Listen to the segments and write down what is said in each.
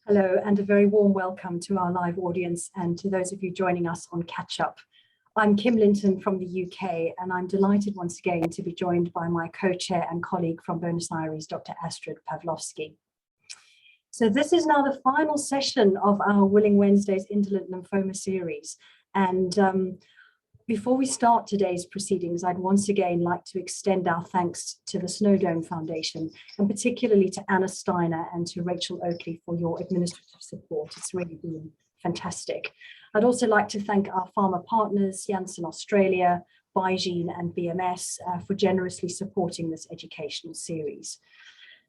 Hello, and a very warm welcome to our live audience and to those of you joining us on Catch Up. I'm Kim Linton from the UK, and I'm delighted once again to be joined by my co-chair and colleague from Buenos Aires, Dr. Astrid Pawlowski. So this is now the final session of our WiLing Wednesdays Indolent Lymphoma series. And before we start today's proceedings, I'd once again like to extend our thanks to the Snowdome Foundation, and particularly to Anna Steiner and to Rachel Oakley for your administrative support. It's really been fantastic. I'd also like to thank our pharma partners, Janssen Australia, BeiGene and BMS for generously supporting this educational series.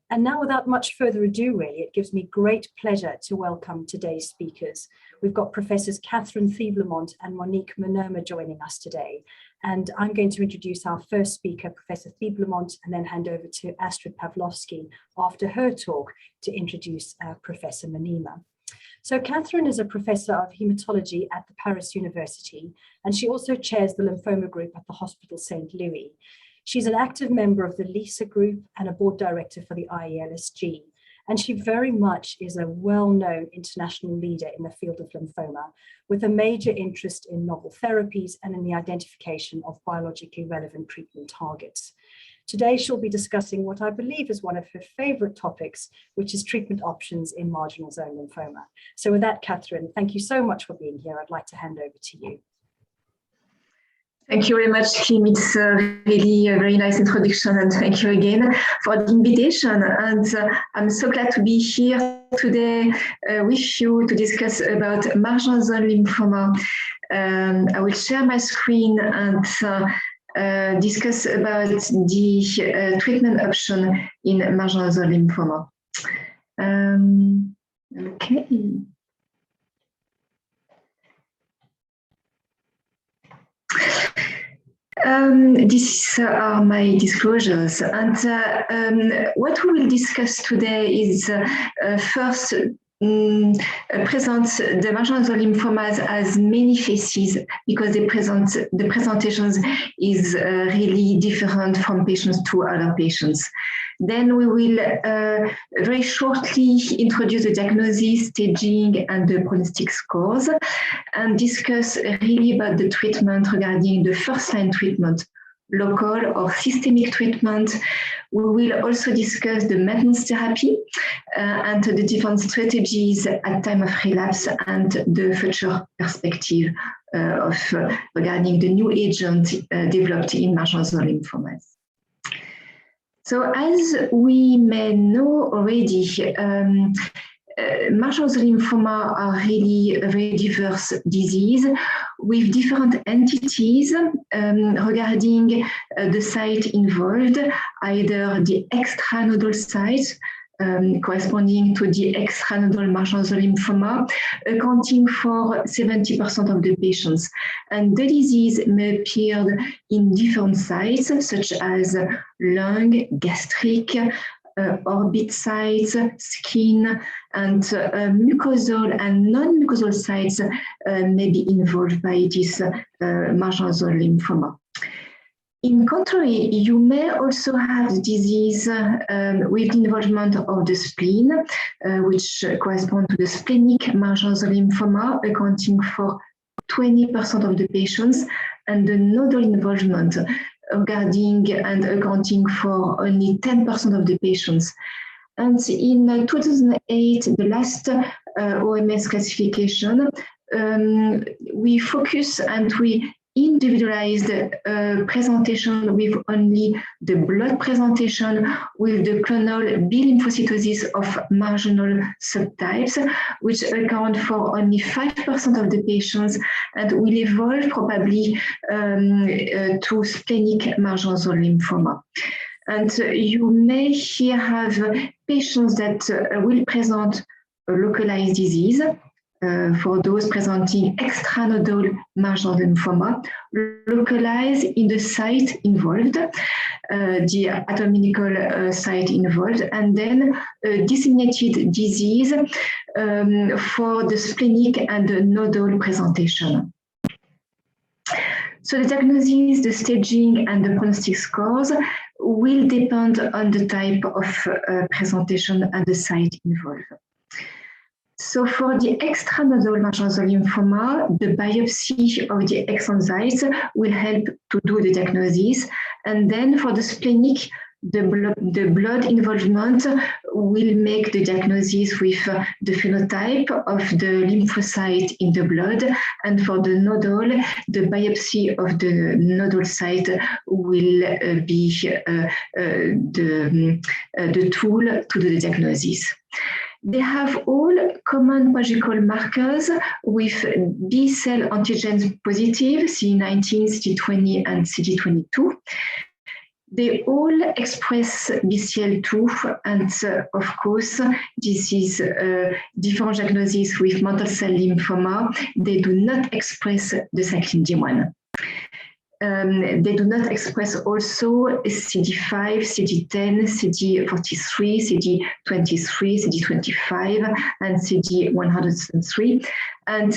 And now, without much further ado, really, it gives me great pleasure to welcome today's speakers. We've got Professors Catherine Thieblemont and Monique Minnema joining us today. And I'm going to introduce our first speaker, Professor Thieblemont, and then hand over to Astrid Pawlowski after her talk to introduce Professor Minnema. So Catherine is a professor of hematology at the Paris University, and she also chairs the lymphoma group at the Hospital St. Louis. She's an active member of the LISA group and a board director for the IELSG. And she very much is a well-known international leader in the field of lymphoma, with a major interest in novel therapies and in the identification of biologically relevant treatment targets. Today, she'll be discussing what I believe is one of her favorite topics, which is treatment options in marginal zone lymphoma. So with that, Catherine, thank you so much for being here. I'd like to hand over to you. Thank you very much, Kim. It's really a very nice introduction, and thank you again for the invitation. And I'm so glad to be here today with you to discuss about marginal zone lymphoma. I will share my screen and discuss about the treatment option in marginal zone lymphoma. Okay. These are my disclosures, and what we will discuss today is first present the marginal zone lymphomas as many faces, because the presentations is really different from patients to other patients. Then we will very shortly introduce the diagnosis, staging, and the prognostic scores, and discuss really about the treatment regarding the first-line treatment, local or systemic treatment. We will also discuss the maintenance therapy and the different strategies at time of relapse and the future perspective regarding the new agent developed in marginal zone lymphomas. So as we may know already, marginal zone lymphoma are really a very diverse disease with different entities regarding the site involved, either the extranodal site corresponding to the extranodal marginal zone lymphoma, accounting for 70% of the patients. And the disease may appear in different sites, such as lung, gastric, orbit sites, skin, and mucosal and non-mucosal sites may be involved by this marginal zone lymphoma. In contrary, you may also have the disease with the involvement of the spleen, which corresponds to the splenic marginal zone lymphoma, accounting for 20% of the patients, and the nodal involvement regarding and accounting for only 10% of the patients. And in 2008, the last OMS classification, we focus and we individualized presentation with only the blood presentation with the clonal B lymphocytosis of marginal subtypes, which account for only 5% of the patients and will evolve probably to splenic marginal zone lymphoma. And you may here have patients that will present a localized disease. For those presenting extranodal marginal lymphoma, localized in the site involved, the anatomical site involved, and then disseminated disease for the splenic and the nodal presentation. So the diagnosis, the staging, and the prognostic scores, will depend on the type of presentation and the site involved. So for the extranodal marginal zone lymphoma, the biopsy of the exoncytes will help to do the diagnosis. And then for the splenic, the blood involvement will make the diagnosis with the phenotype of the lymphocyte in the blood. And for the nodal, the biopsy of the nodal site will be the tool to do the diagnosis. They have all common biological markers with B cell antigens positive, CD19, CD20, and CD22. They all express BCL2, and of course, this is a different diagnosis with mantle cell lymphoma. They do not express the cyclin D1. They do not express also CD5, CD10, CD43, CD23, CD25, and CD103. And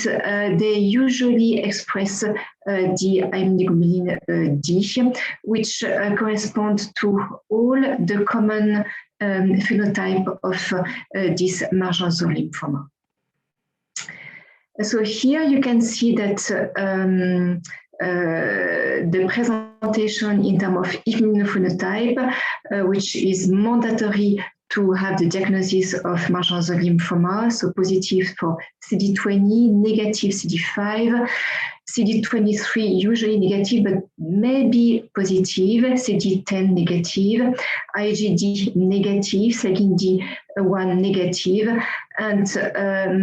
they usually express the immunoglobulin D, which correspond to all the common phenotype of this marginal zone lymphoma. So here you can see that the presentation in terms of immunophenotype, which is mandatory to have the diagnosis of marginal zone lymphoma, so positive for CD20, negative CD5, CD23 usually negative, but maybe positive, CD10 negative, IgD negative, cyclin D1 negative, and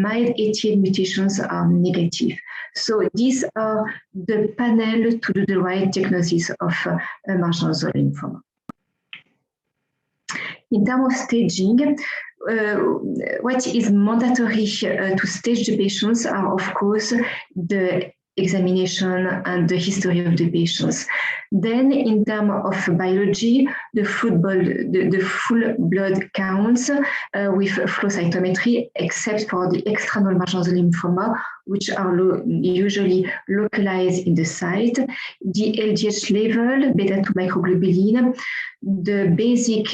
mild ATL mutations are negative. So these are the panel to do the right diagnosis of marginal zone lymphoma. In terms of staging, what is mandatory to stage the patients are, of course, the examination and the history of the patients. Then, in terms of biology, the full blood counts with flow cytometry, except for the extranodal marginal zone lymphoma, which are usually localized in the site, the LDH level, beta-2 microglobulin, the basic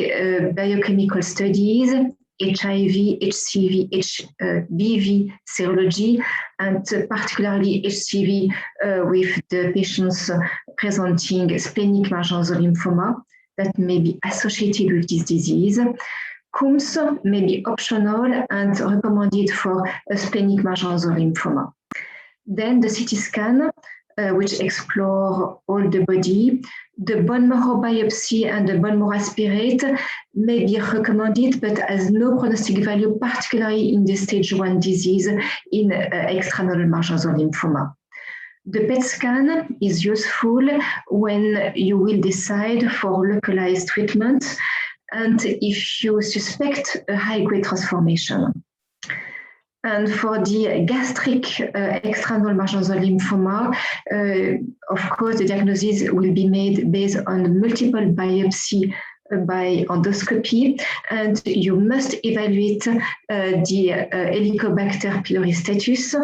biochemical studies, HIV, HCV, HBV serology, and particularly HCV with the patients presenting splenic marginal zone lymphoma that may be associated with this disease. CUMS may be optional and recommended for a splenic marginal zone lymphoma. Then the CT scan, which explore all the body. The bone marrow biopsy and the bone marrow aspirate may be recommended, but has no prognostic value, particularly in the stage 1 disease in extranodal marginal zone lymphoma. The PET scan is useful when you will decide for localized treatment and if you suspect a high-grade transformation. And for the gastric extranodal marginal zone lymphoma, of course, the diagnosis will be made based on multiple biopsy by endoscopy, and you must evaluate the Helicobacter pylori status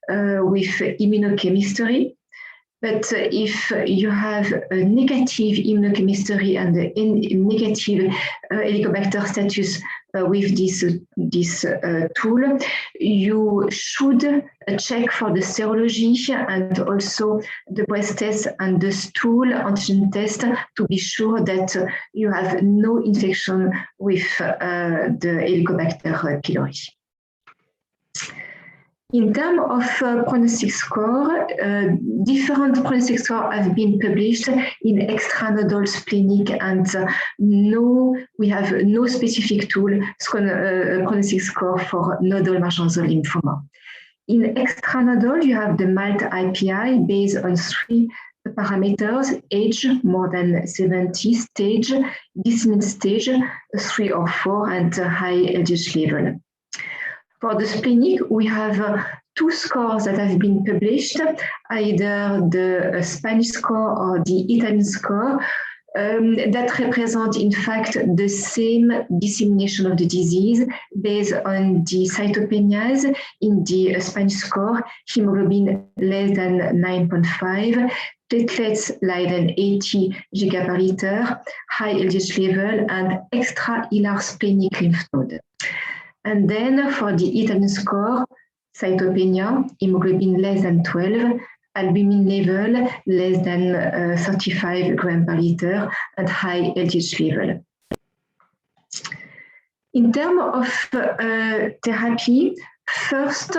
with immunochemistry. But if you have a negative immunochemistry and a negative Helicobacter status with this tool, you should check for the serology and also the breast test and the stool antigen test to be sure that you have no infection with the Helicobacter pylori. In terms of prognostic score, different prognostic scores have been published in extranodal, splenic, and we have no specific tool prognostic score for nodal marginal zone lymphoma. In extranodal, you have the mild IPI based on 3 parameters: age, more than 70, stage, disseminant stage, 3 or 4, and high LDH level. For the splenic, we have 2 scores that have been published, either the Spanish score or the Italian score, that represent, in fact, the same dissemination of the disease based on the cytopenias in the Spanish score, hemoglobin less than 9.5, platelets less than 80 giga per liter, high LDH level, and extrahilar splenic lymph node. And then for the Italian score, cytopenia, hemoglobin less than 12, albumin level less than 35 grams per liter, and high LDH level. In terms of therapy, first,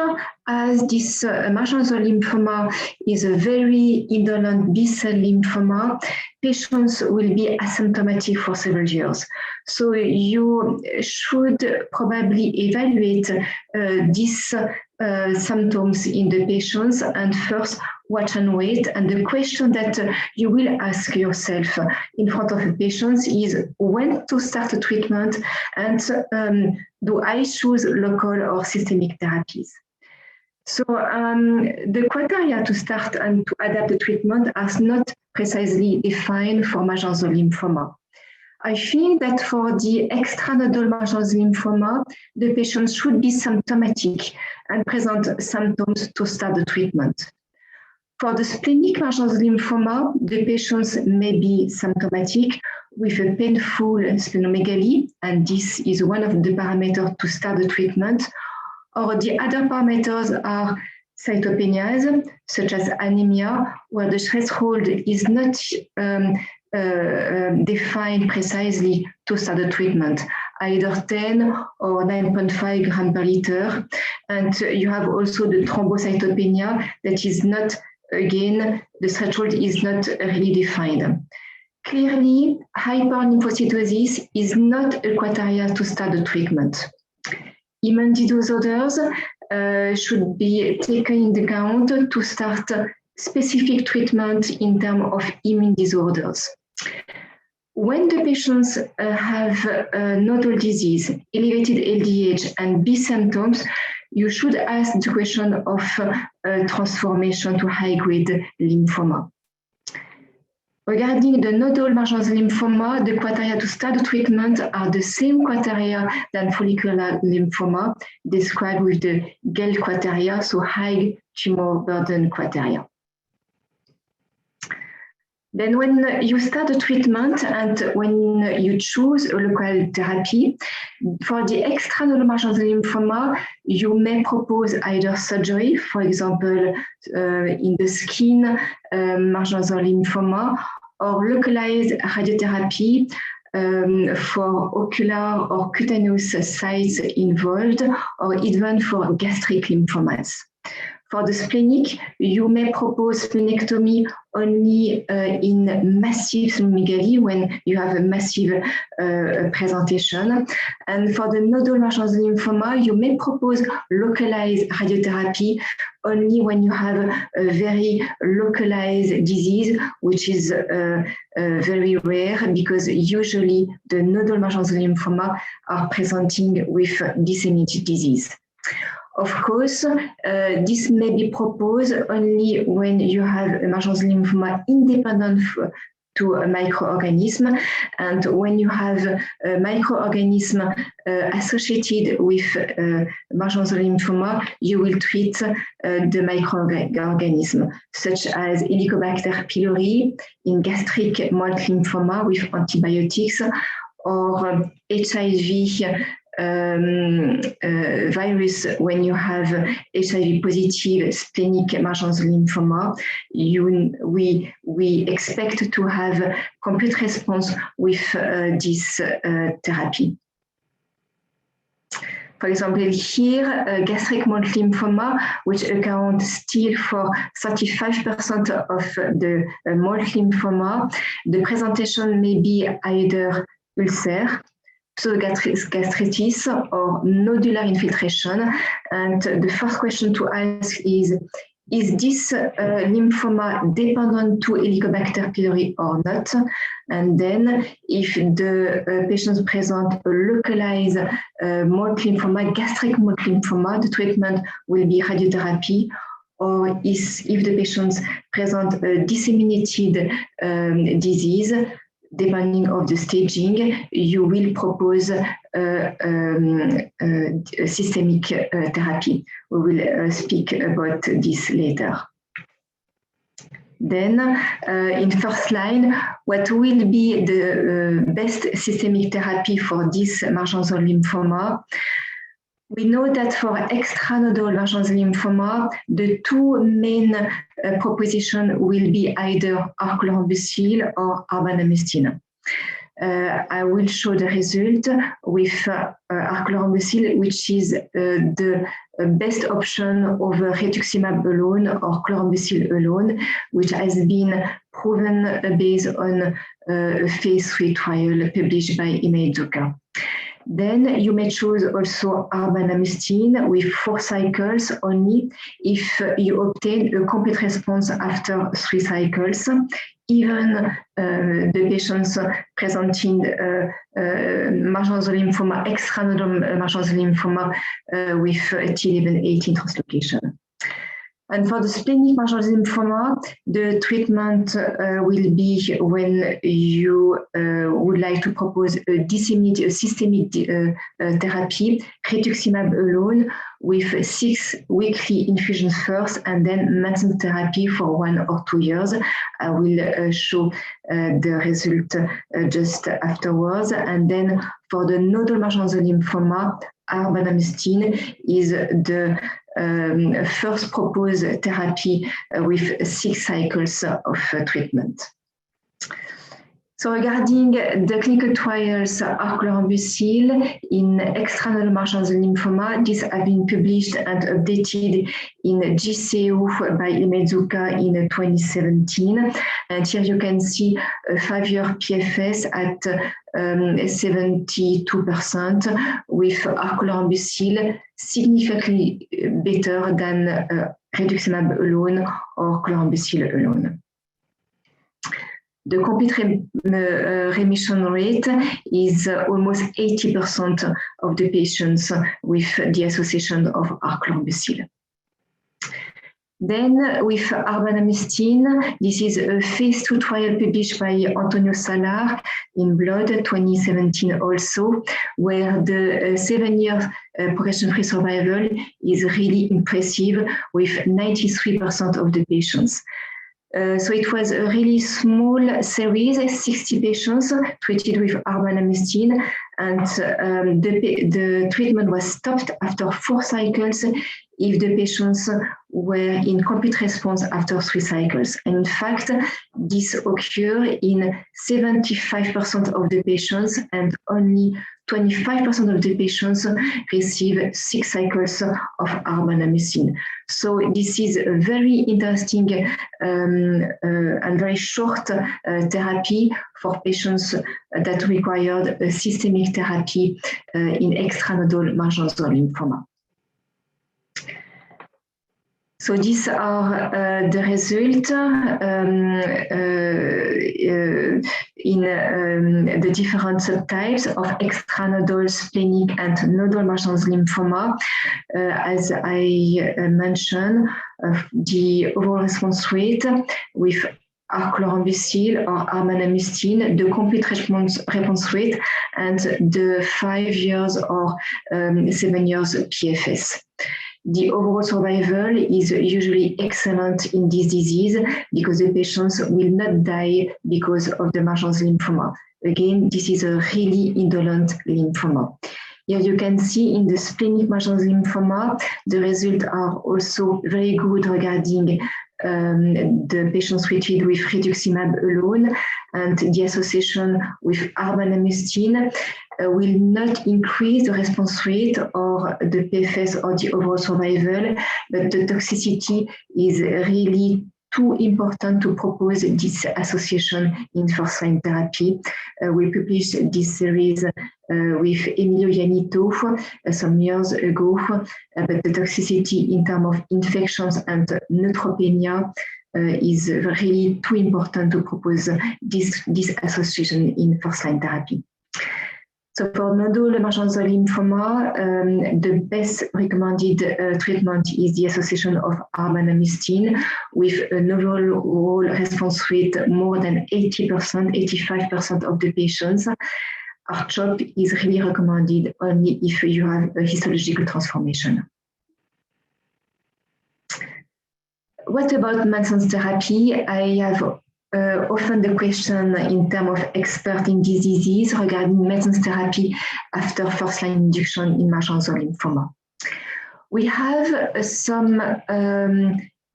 as this marginal zone lymphoma is a very indolent B-cell lymphoma, patients will be asymptomatic for several years. So you should probably evaluate these symptoms in the patients and first watch and wait. And the question that you will ask yourself in front of the patients is when to start the treatment and do I choose local or systemic therapies? So the criteria to start and to adapt the treatment are not precisely defined for marginal zone lymphoma. I think that for the extranodal marginal zone lymphoma, the patient should be symptomatic and present symptoms to start the treatment. For the splenic marginal zone lymphoma, the patients may be symptomatic with a painful splenomegaly, and this is one of the parameters to start the treatment. Or the other parameters are cytopenias, such as anemia, where the threshold is not defined precisely to start the treatment, either 10 or 9.5 grams per liter. And you have also the thrombocytopenia that is not, again, the threshold is not really defined. Clearly, hyperlymphocytosis is not a criteria to start the treatment. Immune disorders should be taken into account to start specific treatment in terms of immune disorders. When the patients have nodal disease, elevated LDH, and B symptoms, you should ask the question of transformation to high-grade lymphoma. Regarding the nodal marginal zone lymphoma, the criteria to start the treatment are the same criteria than follicular lymphoma, described with the GEL criteria, so high tumor burden criteria. Then when you start the treatment and when you choose a local therapy, for the extranodal marginal zone lymphoma, you may propose either surgery, for example, in the skin marginal zone lymphoma, or localized radiotherapy for ocular or cutaneous sites involved, or even for gastric lymphomas. For the splenic, you may propose splenectomy only in massive splenomegaly when you have a massive presentation. And for the nodal marginal zone lymphoma, you may propose localized radiotherapy only when you have a very localized disease, which is very rare because usually the nodal marginal zone lymphoma are presenting with disseminated disease. Of course, this may be proposed only when you have a marginal zone lymphoma independent to a microorganism, and when you have a microorganism associated with marginal zone lymphoma, you will treat the microorganism, such as Helicobacter pylori in gastric mold lymphoma with antibiotics, or HIV virus when you have HIV positive splenic marginal zone lymphoma. We expect to have complete response with this therapy. For example, here, gastric mold lymphoma, which accounts still for 35% of the mold lymphoma, the presentation may be either ulcer, pseudogastritis, or nodular infiltration. And the first question to ask is this lymphoma dependent to Helicobacter pylori or not? And then if the patients present a localized mold lymphoma, gastric mold lymphoma, the treatment will be radiotherapy. Or if the patients present a disseminated disease, depending on the staging, you will propose systemic therapy. We will speak about this later. Then, in first line, what will be the best systemic therapy for this marginal zone lymphoma? We know that for extranodal marginal zone lymphoma, the two main propositions will be either archlorambucil or arbanamustine. I will show the result with archlorambucil, which is the best option over rituximab alone or chlorambucil alone, which has been proven based on a phase 3 trial published by Imezuka. Then you may choose also arbanamustine with 4 cycles only if you obtain a complete response after 3 cycles. Even the patients presenting marginal zone lymphoma, extranodal marginal zone lymphoma with T1118 translocation. And for the splenic marginal zone lymphoma, the treatment will be when you would like to propose a systemic therapy, rituximab alone, with 6 weekly infusions first, and then maintenance therapy for 1 or 2 years. I will show the result just afterwards. And then for the nodal marginal zone lymphoma, arbanamustine is the first proposed therapy with 6 cycles of treatment. So regarding the clinical trials archlorambucil in extranodal marginal zone lymphoma, these have been published and updated in JCO by Imezuka in 2017. And here you can see a 5-year PFS at 72% with archlorambucil significantly better than rituximab alone or chlorambucil alone. The complete remission rate is almost 80% of the patients with the association of archlorambucil. Then with arbanamustine, this is a phase 2 trial published by Antonio Salar in Blood 2017 also, where the 7-year progression-free survival is really impressive with 93% of the patients. So it was a really small series, 60 patients treated with arbanamustine, and the treatment was stopped after 4 cycles if the patients were in complete response after 3 cycles. And in fact, this occurred in 75% of the patients, and only 25% of the patients receive 6 cycles of arbanamustine. So this is a very interesting and very short therapy for patients that required a systemic therapy in extranodal marginal zone lymphoma. So these are the results in the different subtypes of extranodal, splenic, and nodal marginal zone lymphoma. As I mentioned, the overall response rate with archlorambucil or arbanamustine, the complete response rate, and the 5 years or 7 years PFS. The overall survival is usually excellent in this disease because the patients will not die because of the marginal zone lymphoma. Again, this is a really indolent lymphoma. Here you can see in the splenic marginal zone lymphoma, the results are also very good regarding the patients treated with rituximab alone, and the association with arbanamustine will not increase the response rate or the PFS or the overall survival, but the toxicity is really too important to propose this association in first-line therapy. We published this series with Emilio Iannito some years ago, but the toxicity in terms of infections and neutropenia is really too important to propose this association in first-line therapy. So for nodal marginal zone lymphoma, the best recommended treatment is the association of arbanamustine with an overall response rate more than 80%, 85% of the patients. R-CHOP is really recommended only if you have a histological transformation. what about maintenance therapy? I have often the question in terms of expert in diseases regarding maintenance therapy after first-line induction in marginal zone lymphoma. We have some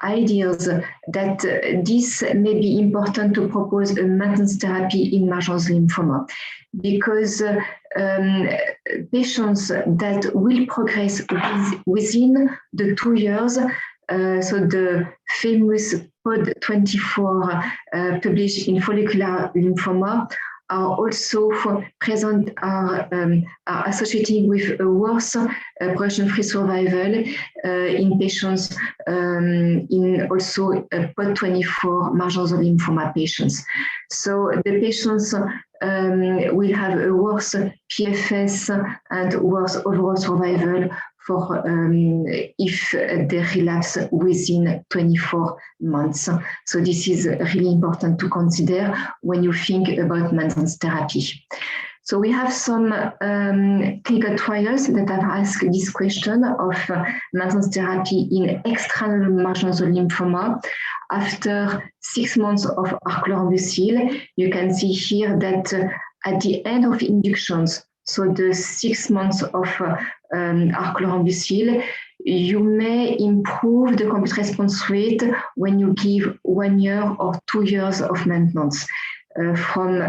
ideas that this may be important to propose a maintenance therapy in marginal zone lymphoma, because patients that will progress within the 2 years, so the famous POD24 published in follicular lymphoma, are also present, are associating with a worse progression-free survival in patients in also POD24 marginal zone lymphoma patients. So the patients will have a worse PFS and worse overall survival for if they relapse within 24 months. So this is really important to consider when you think about maintenance therapy. So we have some clinical trials that have asked this question of maintenance therapy in extranodal marginal zone lymphoma. After 6 months of archlorambucil, you can see here that at the end of inductions, so the 6 months of archlorambucil, you may improve the complete response rate when you give 1 year or 2 years of maintenance. From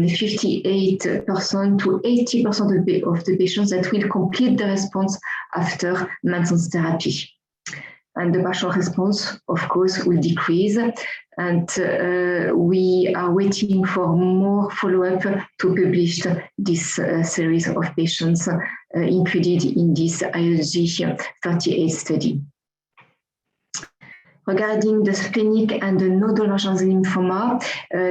58% to 80% of the patients that will complete the response after maintenance therapy. And the partial response, of course, will decrease. And we are waiting for more follow-up to publish this series of patients included in this ISG 38 study. Regarding the splenic and the nodal marginal zone lymphoma,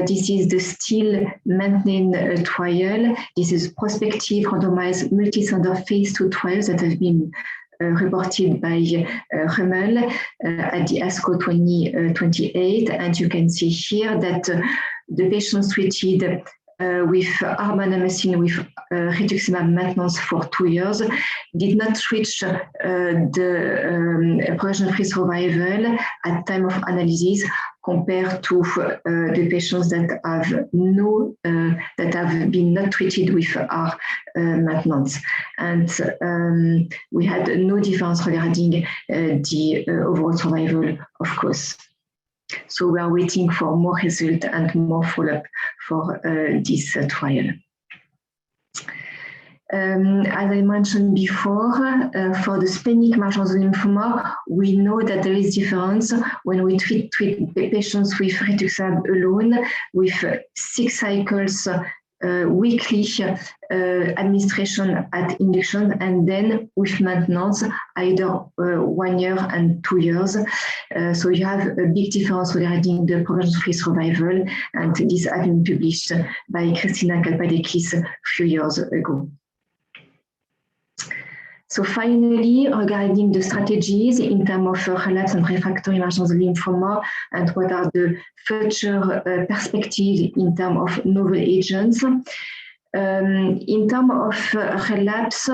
this is the still maintained trial. This is prospective randomized multi-center phase 2 trials that have been reported by Rummel at the ASCO 2028. And you can see here that the patients treated with arbanamycin with rituximab maintenance for 2 years did not reach the progression-free survival at time of analysis compared to the patients that have that have been not treated with our maintenance. And we had no difference regarding the overall survival, of course. So we are waiting for more results and more follow-up for this trial. As I mentioned before, for the splenic marginal zone lymphoma, we know that there is difference when we treat patients with rituximab alone with 6 cycles weekly administration at induction, and then with maintenance either 1 year and 2 years. So you have a big difference regarding the progression-free survival, and this has been published by Christina Kalpadekis a few years ago. So finally, regarding the strategies in terms of relapse and refractory marginal zone lymphoma and what are the future perspectives in terms of novel agents. In terms of relapse,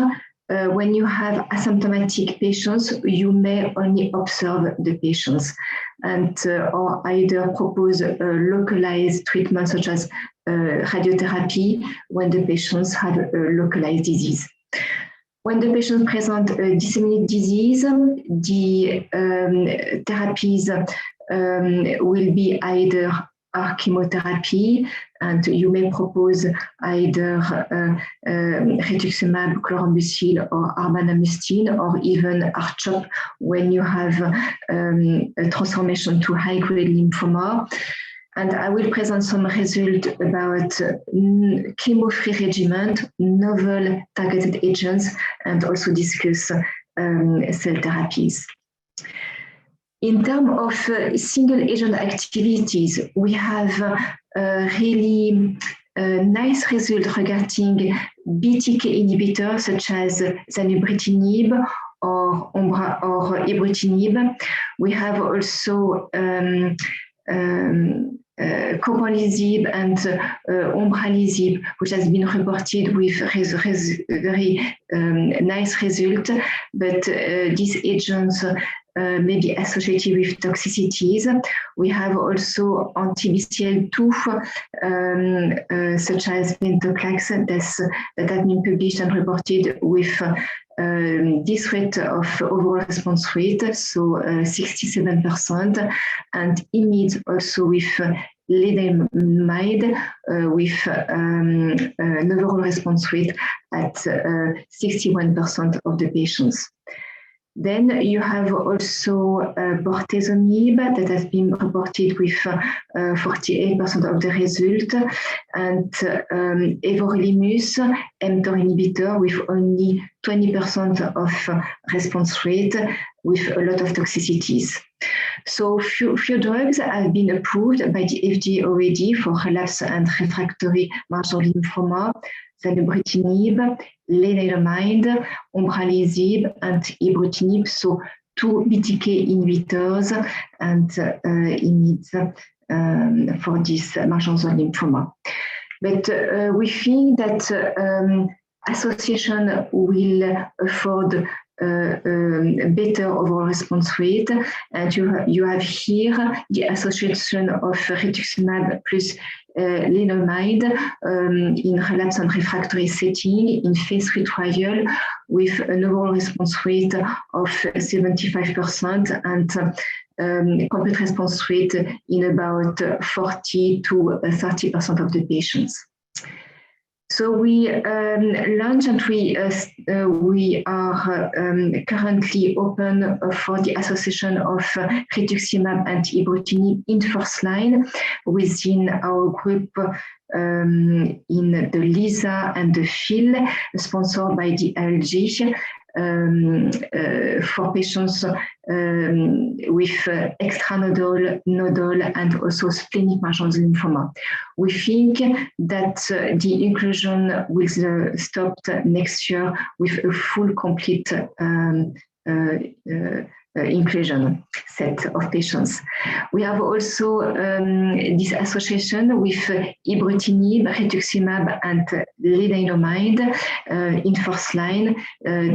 when you have asymptomatic patients, you may only observe the patients and or either propose a localized treatment such as radiotherapy when the patients have a localized disease. When the patient presents a disseminated disease, the therapies will be either chemotherapy, and you may propose either rituximab, chlorambucil, or arbanamycin, or even R-CHOP when you have a transformation to high-grade lymphoma. And I will present some results about chemo-free regimen, novel targeted agents, and also discuss cell therapies. In terms of single agent activities, we have really nice results regarding BTK inhibitors such as zanubrutinib or ibrutinib. We have also copanlisib and umbralisib, which has been reported with very nice result, but these agents may be associated with toxicities. We have also anti-BCL2, such as venetoclax, that have been published and reported with this rate of overall response rate, so 67%, and IMiD also with lenalidomide with an overall response rate at 61% of the patients. Then you have also bortezomib that has been reported with 48% of the result, and everolimus, mTOR inhibitor, with only 20% of response rate, with a lot of toxicities. So few drugs have been approved by the FDA already for relapsed and refractory marginal lymphoma: zanubrutinib, lenalidomide, umbralisib, and ibrutinib, so 2 BTK inhibitors and IMiD for this marginal zone lymphoma. But we think that association will afford better overall response rate, and you have here the association of rituximab plus lenalidomide in relapsed and refractory setting in phase 3 trial, with an overall response rate of 75% and complete response rate in about 40 to 30% of the patients. So we launched, and we are currently open for the association of rituximab and ibrutinib in first line within our group in the LISA and the FIL, sponsored by the LG, for patients with extranodal, nodal, and also splenic marginal lymphoma. We think that the inclusion will stop next year with a full, complete inclusion set of patients. We have also this association with ibrutinib, rituximab, and lenalidomide in first line.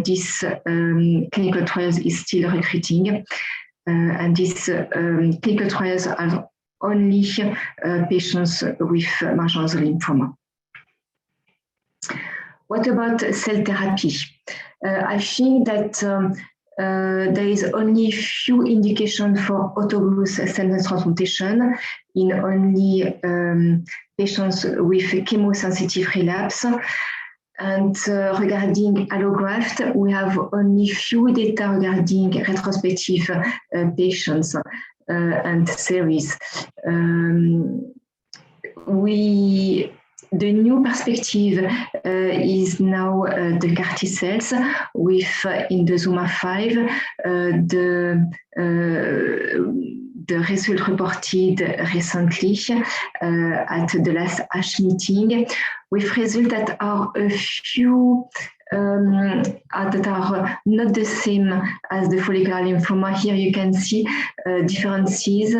This clinical trials is still recruiting, and these clinical trials are only patients with marginal lymphoma. What about cell therapy? I think that there is only few indications for autologous stem cell transplantation in only patients with chemosensitive relapse. And regarding allograft, we have only few data regarding retrospective patients and series. The new perspective is now the CAR T cells with in the ZUMA-5 the result reported recently at the last ASH meeting, with results that are a few that are not the same as the follicular lymphoma. Here you can see differences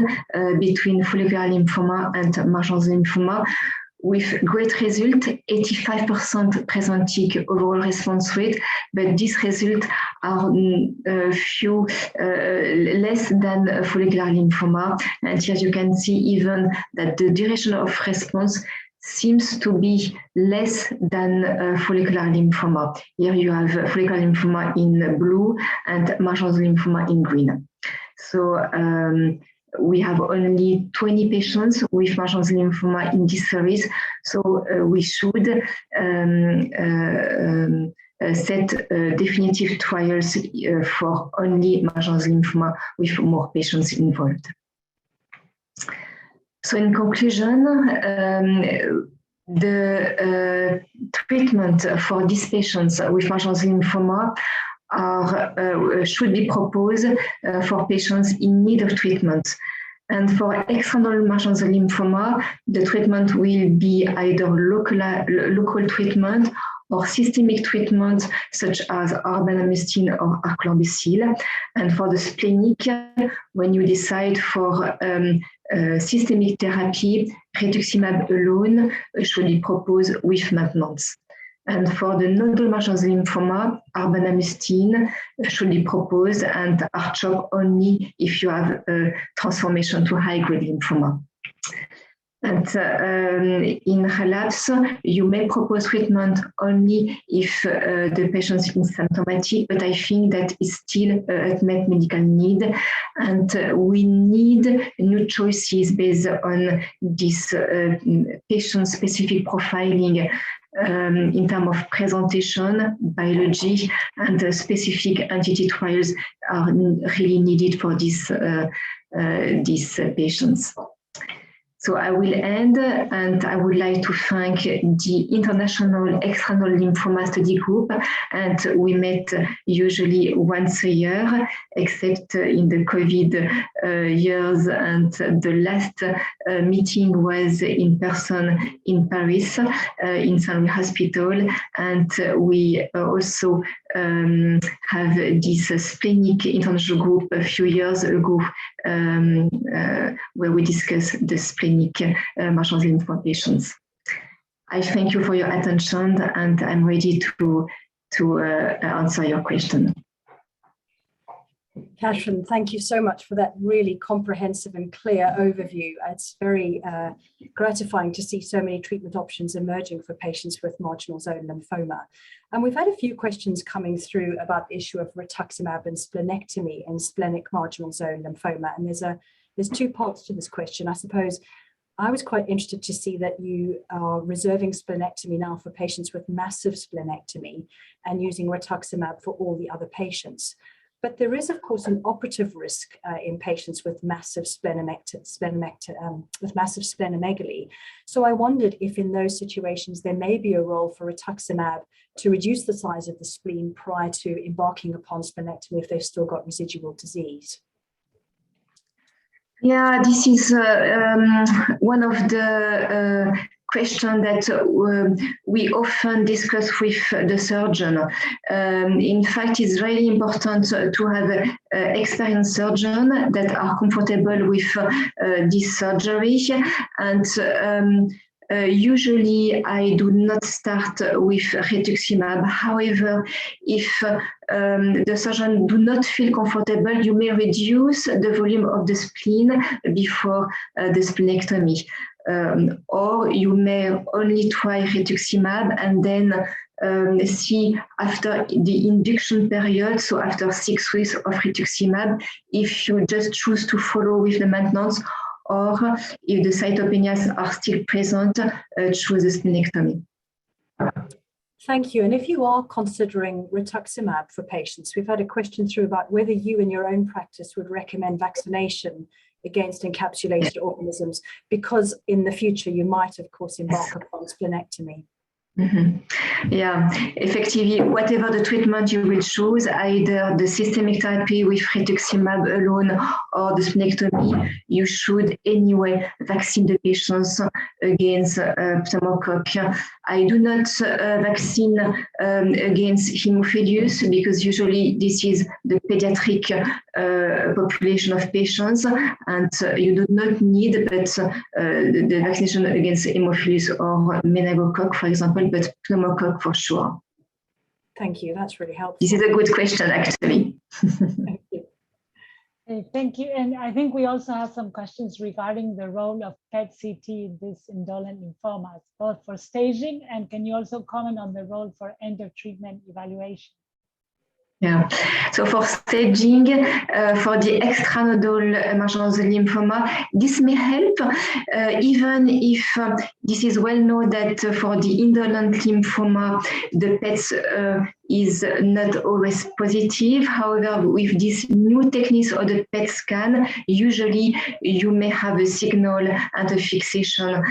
between follicular lymphoma and marginal lymphoma, with great result, 85% presenting overall response rate, but these results are few less than follicular lymphoma. And here you can see even that the duration of response seems to be less than follicular lymphoma. Here you have follicular lymphoma in blue and marginal lymphoma in green. So we have only 20 patients with marginal lymphoma in this series, so we should set definitive trials for only marginal lymphoma with more patients involved. So in conclusion, the treatment for these patients with marginal lymphoma should be proposed for patients in need of treatment. And for extranodal marginal lymphoma, the treatment will be either local treatment or systemic treatment, such as arbamystin or arclarbazil. And for the splenic, when you decide for systemic therapy, rituximab alone should be proposed with maintenance. And for the nodal marginal lymphoma, arbanamustine should be proposed and R-CHOP only if you have a transformation to high-grade lymphoma. And in relapse, you may propose treatment only if the patient is symptomatic, but I think that is still an unmet medical need. And we need new choices based on this patient-specific profiling in terms of presentation, biology, and specific entity trials are really needed for these patients. So I will end, and I would like to thank the International Extranodal Lymphoma Study Group, and we met usually once a year, except in the COVID years, and the last meeting was in person in Paris, in Saint-Louis Hospital, and we also have this splenic international group a few years ago, where we discussed the splenic marginal lymphoma patients. I thank you for your attention, and I'm ready to answer your question. Catherine, thank you so much for that really comprehensive and clear overview. It's very gratifying to see so many treatment options emerging for patients with marginal zone lymphoma. And we've had a few questions coming through about the issue of rituximab and splenectomy in splenic marginal zone lymphoma. And there's two parts to this question. I suppose I was quite interested to see that you are reserving splenectomy now for patients with massive splenectomy and using rituximab for all the other patients. But there is, of course, an operative risk in patients with massive splenomegaly. So I wondered if in those situations there may be a role for rituximab to reduce the size of the spleen prior to embarking upon splenectomy if they've still got residual disease. Yeah, this is one of the question that we often discuss with the surgeon. In fact, it's very important to have experienced surgeons that are comfortable with this surgery. And usually I do not start with rituximab. However, if the surgeon do not feel comfortable, you may reduce the volume of the spleen before the splenectomy. Or you may only try rituximab and then see after the induction period, so after 6 weeks of rituximab, if you just choose to follow with the maintenance, or if the cytopenias are still present, choose a splenectomy. Thank you. And if you are considering rituximab for patients, we've had a question through about whether you in your own practice would recommend vaccination against encapsulated organisms, because in the future you might, of course, embark upon splenectomy. Mm-hmm. Yeah, effectively, whatever the treatment you will choose, either the systemic therapy with rituximab alone or the splenectomy, you should anyway vaccine the patients against pneumococcus. I do not vaccine against Haemophilus because usually this is the pediatric population of patients, and you do not need the vaccination against Haemophilus or meningococcus, for example, but pneumococcus for sure. Thank you. That's really helpful. This is a good question, actually. Thank you. Thank you. And I think we also have some questions regarding the role of PET-CT in this indolent lymphomas, both for staging, and can you also comment on the role for end of treatment evaluation? Yeah, so for staging, for the extranodal marginal lymphoma, this may help, even if this is well known that for the indolent lymphoma, the PET is not always positive. However, with this new techniques of the PET scan, usually you may have a signal and a fixation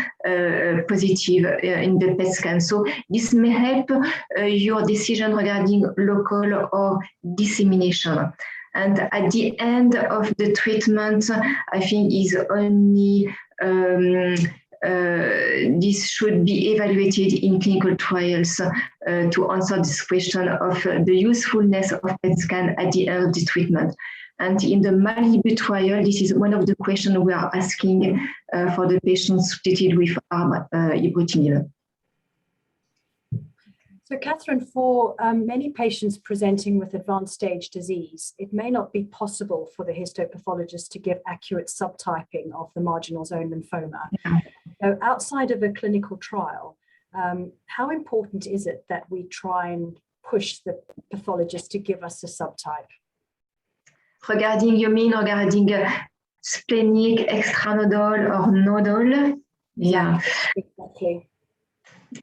positive in the PET scan. So this may help your decision regarding local or dissemination. And at the end of the treatment, I think is only this should be evaluated in clinical trials to answer this question of the usefulness of PET scan at the end of the treatment. And in the Malibu trial, this is one of the questions we are asking for the patients treated with ibrutinib. So Catherine, for many patients presenting with advanced stage disease, it may not be possible for the histopathologist to give accurate subtyping of the marginal zone lymphoma. Yeah. So outside of a clinical trial, how important is it that we try and push the pathologist to give us a subtype? You mean regarding splenic, extranodal, or nodal? Yeah. Exactly.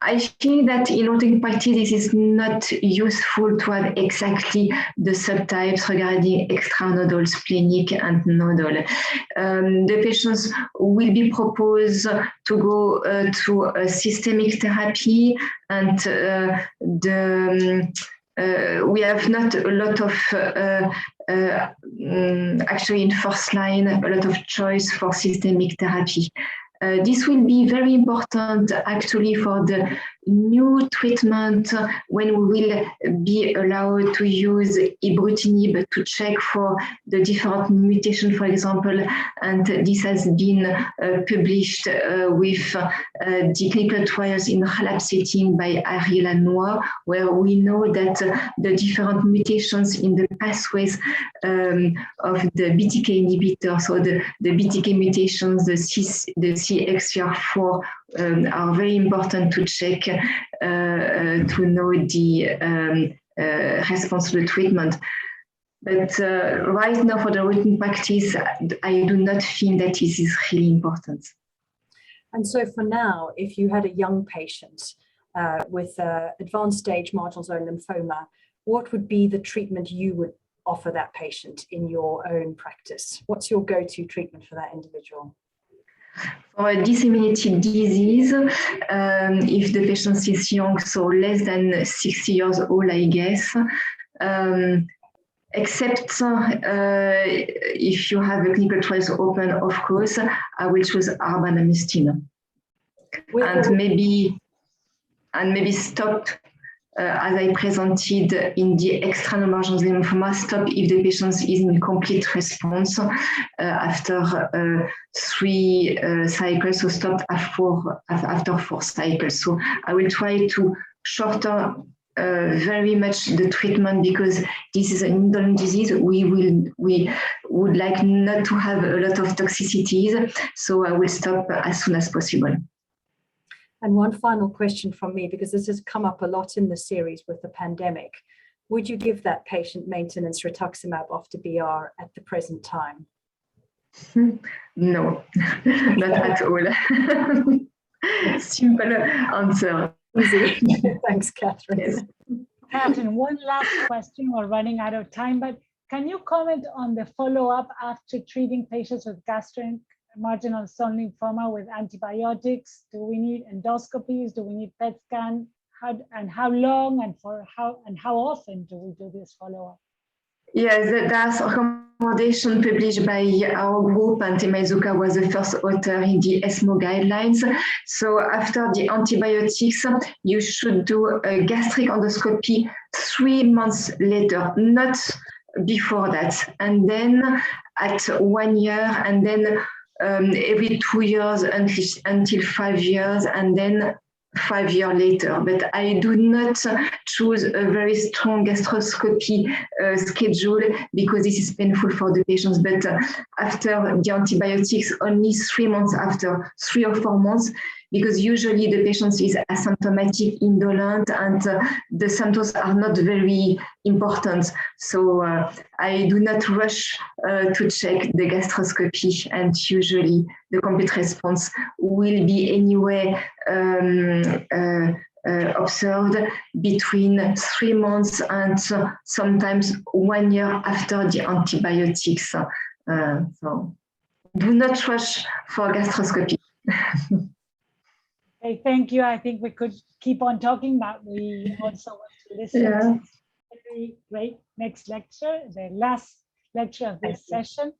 I think that in orthotic practice, this is not useful to have exactly the subtypes regarding extranodal, splenic, and nodal. The patients will be proposed to go to a systemic therapy, and we have not a lot of, actually in first line, a lot of choice for systemic therapy. This will be very important actually for the new treatment when we will be allowed to use ibrutinib to check for the different mutations, for example, and this has been published with the clinical trials in relapse setting by Ariel and Noir, where we know that the different mutations in the pathways of the BTK inhibitor, so the BTK mutations, the CXCR4 are very important to check to know the response to the treatment. But right now for the routine practice, I do not think that this is really important. And so for now, if you had a young patient with advanced stage marginal zone lymphoma, what would be the treatment you would offer that patient in your own practice? What's your go-to treatment for that individual? For a disseminated disease, if the patient is young, so less than 60 years old, I guess, except if you have a clinical trials open, of course, I will choose arbanamycin. And maybe stop, as I presented in the external marginal lymphoma, stop if the patient is in complete response after 3 cycles, so stop after 4 cycles. So I will try to shorten very much the treatment because this is an indolent disease. We would like not to have a lot of toxicities, so I will stop as soon as possible. And one final question from me, because this has come up a lot in the series with the pandemic. Would you give that patient maintenance rituximab after BR at the present time? No, not at all. Simple answer. Easy. Thanks, Catherine. Yes. Catherine, one last question. We're running out of time, but can you comment on the follow-up after treating patients with gastric marginal zone lymphoma with antibiotics? Do we need endoscopies? Do we need PET scan? How long and how often do we do this follow-up? Yes, that's a recommendation published by our group, and Temaizuka was the first author in the ESMO guidelines. So after the antibiotics, you should do a gastric endoscopy 3 months later, not before that. And then at 1 year, and then every 2 years until 5 years, and then 5 years later. But I do not choose a very strong gastroscopy schedule because this is painful for the patients. But after the antibiotics, only 3 months after, 3 or 4 months, because usually the patient is asymptomatic, indolent, and the symptoms are not very important. So I do not rush to check the gastroscopy, and usually the complete response will be anyway observed between 3 months and sometimes 1 year after the antibiotics. So do not rush for gastroscopy. Okay, thank you. I think we could keep on talking, but we also want to listen to a very great next lecture, the last lecture of this session.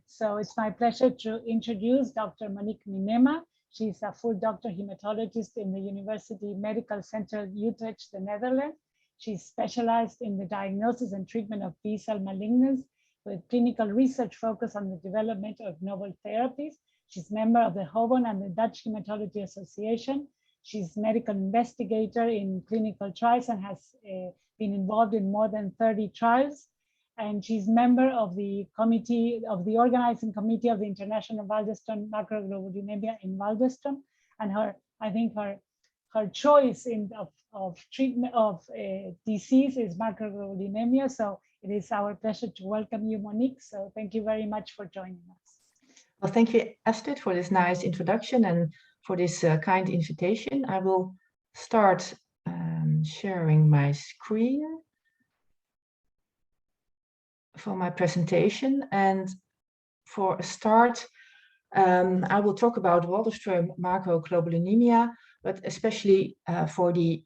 So it's my pleasure to introduce Dr. Monique Minnema. She's a full doctor hematologist in the University Medical Center Utrecht, the Netherlands. She's specialized in the diagnosis and treatment of B-cell malignancies with clinical research focus on the development of novel therapies. She's member of the HOVON and the Dutch Hematology Association. She's medical investigator in clinical trials and has been involved in more than 30 trials. And she's member of the committee, of the organizing committee of the International Waldenström Macroglobulinemia in Waldenström. And I think her choice of treatment of disease is macroglobulinemia. So it is our pleasure to welcome you, Monique. So thank you very much for joining us. Well, thank you, Astrid, for this nice introduction and for this kind invitation. I will start sharing my screen for my presentation. And for a start, I will talk about Waldenström macroglobulinemia, but especially for the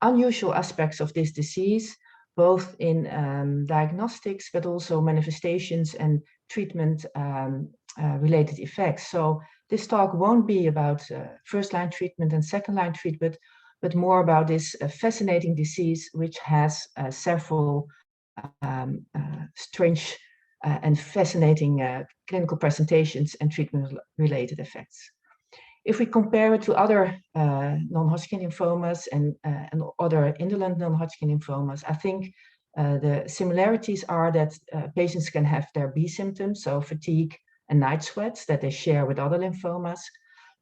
unusual aspects of this disease, both in diagnostics, but also manifestations and treatment related effects. So this talk won't be about first-line treatment and second-line treatment, but more about this fascinating disease, which has several strange and fascinating clinical presentations and treatment-related effects. If we compare it to other non-Hodgkin lymphomas and other indolent non-Hodgkin lymphomas, I think the similarities are that patients can have their B symptoms, so fatigue and night sweats that they share with other lymphomas.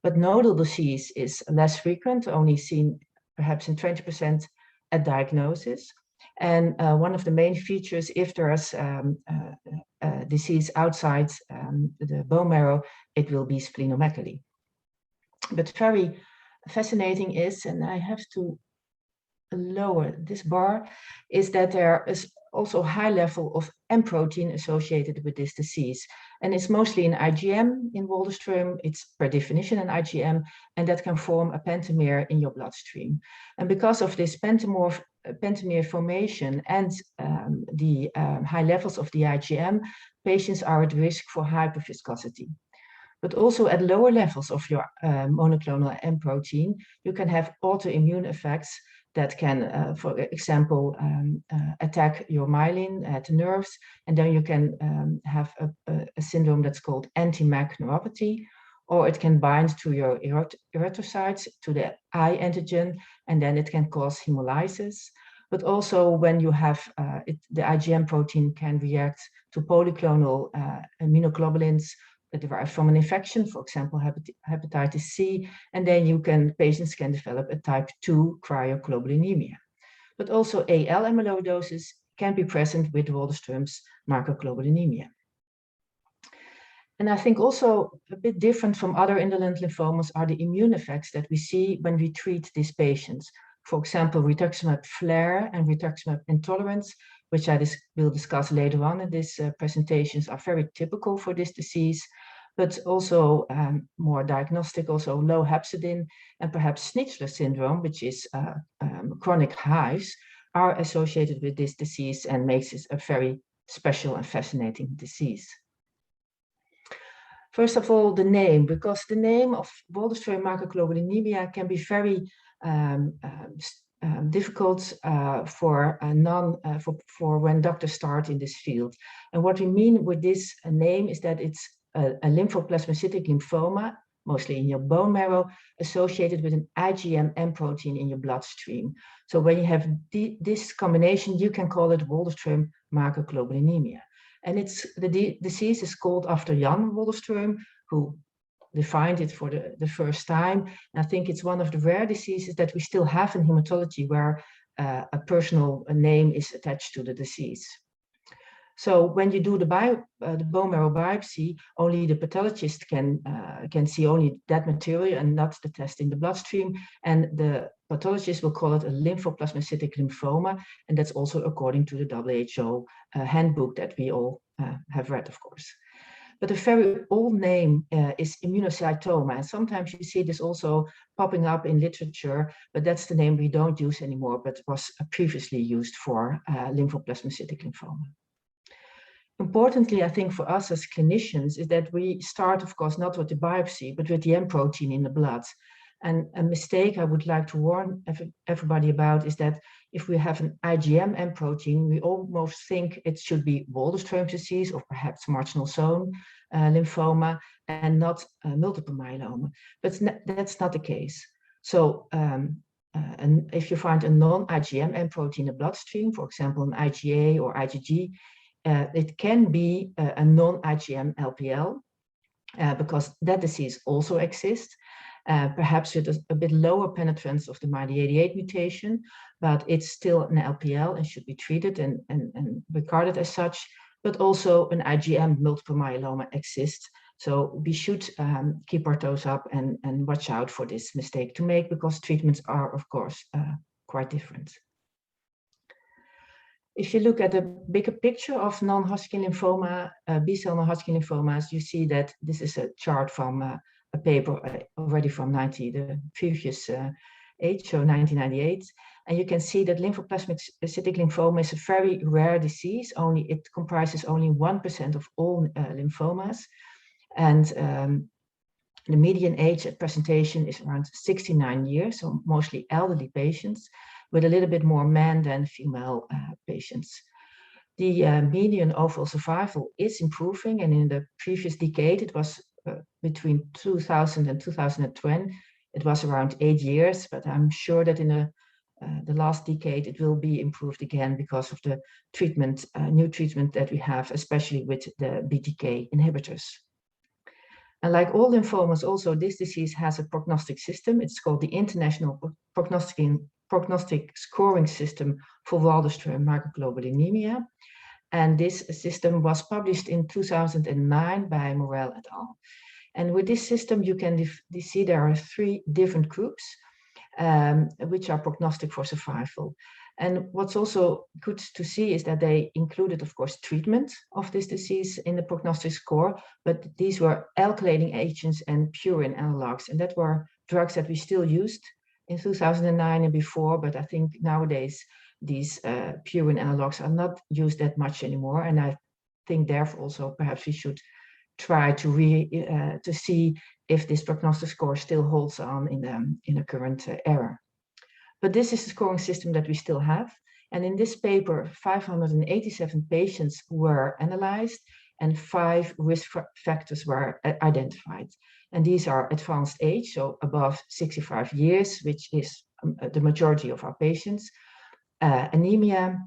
But nodal disease is less frequent, only seen perhaps in 20% at diagnosis. And one of the main features, if there is disease outside the bone marrow, it will be splenomegaly. But very fascinating is, and I have to lower this bar, is that there is also a high level of M protein associated with this disease. And it's mostly in IgM in Waldenström. It's per definition an IgM, and that can form a pentamer in your bloodstream. And because of this pentamer formation and the high levels of the IgM, patients are at risk for hyperviscosity. But also at lower levels of your monoclonal M protein, you can have autoimmune effects that can, for example, attack your myelin at the nerves, and then you can have a syndrome that's called anti-MAC neuropathy, or it can bind to your erythrocytes, to the I antigen, and then it can cause hemolysis. But also when you have the IgM protein can react to polyclonal immunoglobulins that derive from an infection, for example, hepatitis C, and then patients can develop a type 2 cryoglobulinemia. But also AL amyloidosis can be present with Waldenström's macroglobulinemia. And I think also a bit different from other indolent lymphomas are the immune effects that we see when we treat these patients. For example, rituximab flare and rituximab intolerance, which I will discuss later on in this presentations, are very typical for this disease, but also more diagnostic, also low hepcidin and perhaps Schnitzler syndrome, which is chronic hives, are associated with this disease and makes it a very special and fascinating disease. First of all, the name, because the name of Waldenström macroglobulinemia can be very difficult for when doctors start in this field. And what we mean with this name is that it's a lymphoplasmacytic lymphoma, mostly in your bone marrow, associated with an IgM protein in your bloodstream. So when you have this combination, you can call it Waldenström macroglobulinemia. And the disease is called after Jan Waldenström, who defined it for the first time. And I think it's one of the rare diseases that we still have in hematology where a personal name is attached to the disease. So when you do the bone marrow biopsy, only the pathologist can see only that material and not the test in the bloodstream. And the pathologist will call it a lymphoplasmacytic lymphoma. And that's also according to the WHO handbook that we all have read, of course. But a very old name is immunocytoma. And sometimes you see this also popping up in literature, but that's the name we don't use anymore, but was previously used for lymphoplasmacytic lymphoma. Importantly, I think for us as clinicians is that we start, of course, not with the biopsy, but with the M protein in the blood. And a mistake I would like to warn everybody about is that if we have an IgM M protein, we almost think it should be Waldenström disease or perhaps marginal zone lymphoma and not multiple myeloma. But that's not the case. So and if you find a non-IgM M protein in the bloodstream, for example, an IgA or IgG, it can be a non-IgM LPL because that disease also exists. Perhaps with a bit lower penetrance of the MYD88 mutation, but it's still an LPL and should be treated and regarded as such, but also an IgM multiple myeloma exists. So we should keep our toes up and watch out for this mistake to make, because treatments are, of course, quite different. If you look at the bigger picture of non-Hodgkin lymphoma, B-cell non-Hodgkin lymphomas, you see that this is a chart from a paper already from the previous age, so 1998. And you can see that lymphoplasmic specific lymphoma is a very rare disease. It comprises only 1% of all lymphomas. And the median age at presentation is around 69 years, so mostly elderly patients, with a little bit more men than female patients. The median overall survival is improving, and in the previous decade, it was between 2000 and 2010, it was around 8 years, but I'm sure that in the last decade, it will be improved again because of the treatment, new treatment that we have, especially with the BTK inhibitors. And like all lymphomas, also this disease has a prognostic system. It's called the International Prognostic Scoring System for Waldenström Macroglobulinemia. And this system was published in 2009 by Morel et al. And with this system, you can see there are 3 different groups which are prognostic for survival. And what's also good to see is that they included, of course, treatment of this disease in the prognostic score, but these were alkylating agents and purine analogs, and that were drugs that we still used in 2009 and before, but I think nowadays these purine analogs are not used that much anymore, and I think therefore also perhaps we should try to see if this prognostic score still holds on in the current era. But this is the scoring system that we still have. And in this paper, 587 patients were analyzed and 5 risk factors were identified. And these are advanced age, so above 65 years, which is the majority of our patients, anemia,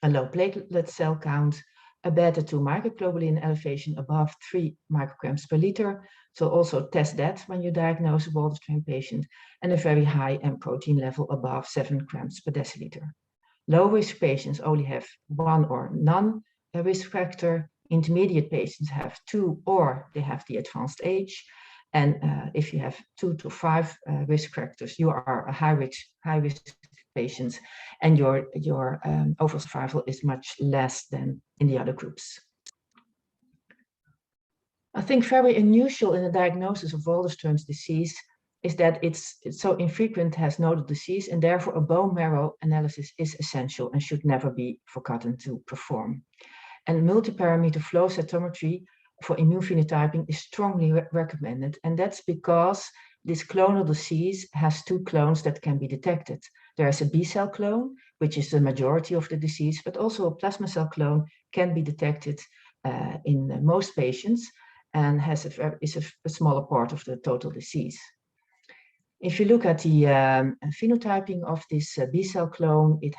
a low platelet cell count, a beta-2 microglobulin elevation above 3 micrograms per liter. So also test that when you diagnose a Waldenström patient, and a very high M protein level above 7 grams per deciliter. Low risk patients only have 1 or none risk factor. Intermediate patients have 2 or they have the advanced age. And if you have 2 to 5 risk factors, you are a high risk patients, and your overall survival is much less than in the other groups. I think very unusual in the diagnosis of Waldenström's disease is that it's so infrequent, has nodal disease, and therefore a bone marrow analysis is essential and should never be forgotten to perform. And multiparameter flow cytometry for immune phenotyping is strongly recommended, and that's because this clonal disease has 2 clones that can be detected. There is a B-cell clone, which is the majority of the disease, but also a plasma cell clone can be detected in most patients and is a smaller part of the total disease. If you look at the phenotyping of this B-cell clone, it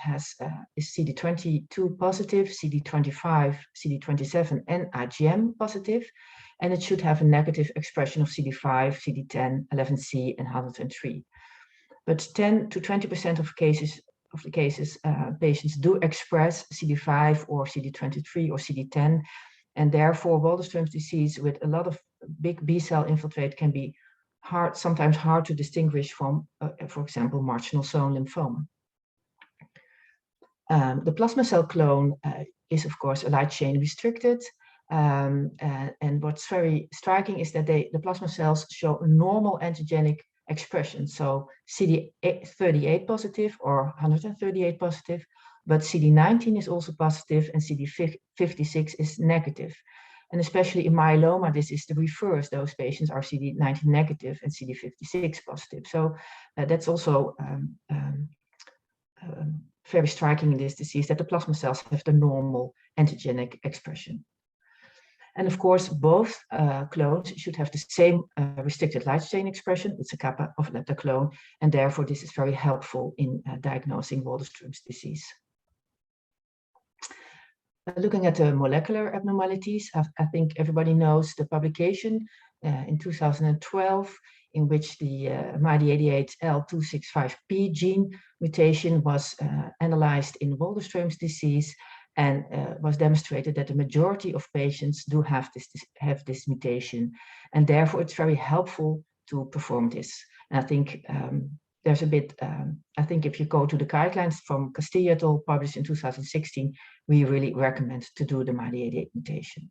is CD22 positive, CD25, CD27, and IgM positive, and it should have a negative expression of CD5, CD10, 11C, and 103. But 10 to 20% of the cases, patients do express CD5 or CD23 or CD10, and therefore Waldenström's disease with a lot of big B-cell infiltrate can be sometimes hard to distinguish from, for example, marginal zone lymphoma. The plasma cell clone is, of course, a light chain restricted, and what's very striking is that the plasma cells show a normal antigenic expression, so CD38 positive or 138 positive, but CD19 is also positive and CD56 is negative. And especially in myeloma, this is the reverse. Those patients are CD19 negative and CD56 positive. So that's also very striking in this disease, that the plasma cells have the normal antigenic expression. And of course, both clones should have the same restricted light chain expression. It's a kappa of the clone, and therefore this is very helpful in diagnosing Waldenström's disease. Looking at the molecular abnormalities, I think everybody knows the publication in 2012 in which the MYD88L265P gene mutation was analyzed in Waldenström's disease, and was demonstrated that the majority of patients do have this mutation, and therefore it's very helpful to perform this. And I think there's a bit, I think if you go to the guidelines from Castillo et al. Published in 2016, we really recommend to do the MYD88 mutation.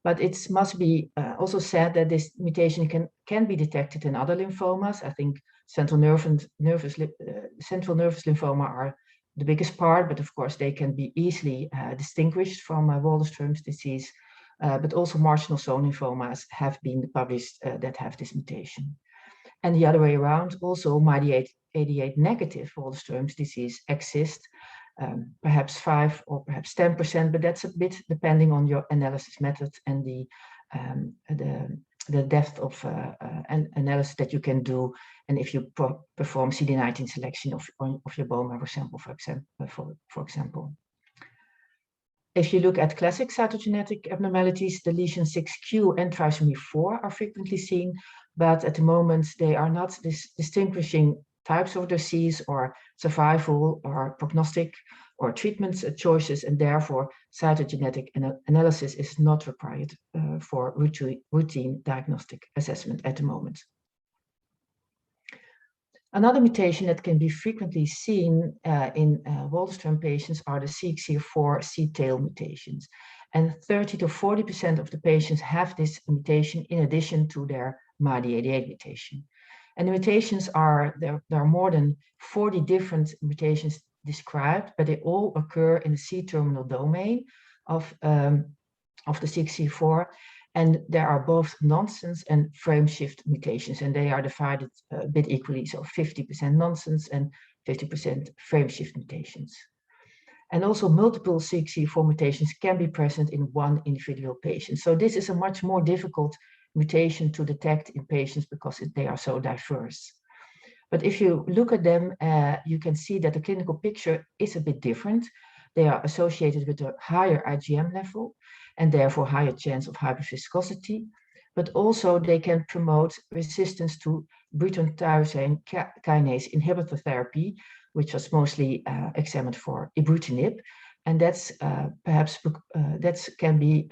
But it must be also said that this mutation can be detected in other lymphomas. I think central nervous lymphoma are the biggest part, but of course they can be easily distinguished from Waldenström's disease. But also marginal zone lymphomas have been published that have this mutation. And the other way around, also MYD88 negative Waldenström's disease exists, perhaps 5 or perhaps 10%, but that's a bit depending on your analysis method and the depth of analysis that you can do, and if you perform CD19 selection of your bone marrow sample, for example. If you look at classic cytogenetic abnormalities, the lesion 6q and trisomy 4 are frequently seen, but at the moment they are not distinguishing types of disease or survival or prognostic or treatment choices, and therefore cytogenetic analysis is not required for routine diagnostic assessment at the moment. Another mutation that can be frequently seen in Waldenström patients are the CXCR4 C-tail mutations. And 30 to 40% of the patients have this mutation in addition to their MYD88 mutation. And the mutations are, there are more than 40 different mutations described, but they all occur in the C-terminal domain of the CXCR4. And there are both nonsense and frame shift mutations, and they are divided a bit equally, so 50% nonsense and 50% frame shift mutations. And also multiple CXCR4 mutations can be present in one individual patient. So this is a much more difficult mutation to detect in patients because they are so diverse. But if you look at them, you can see that the clinical picture is a bit different. They are associated with a higher IgM level and therefore higher chance of hyperviscosity, but also they can promote resistance to Bruton tyrosine kinase inhibitor therapy, which was mostly examined for ibrutinib, and that's perhaps that can be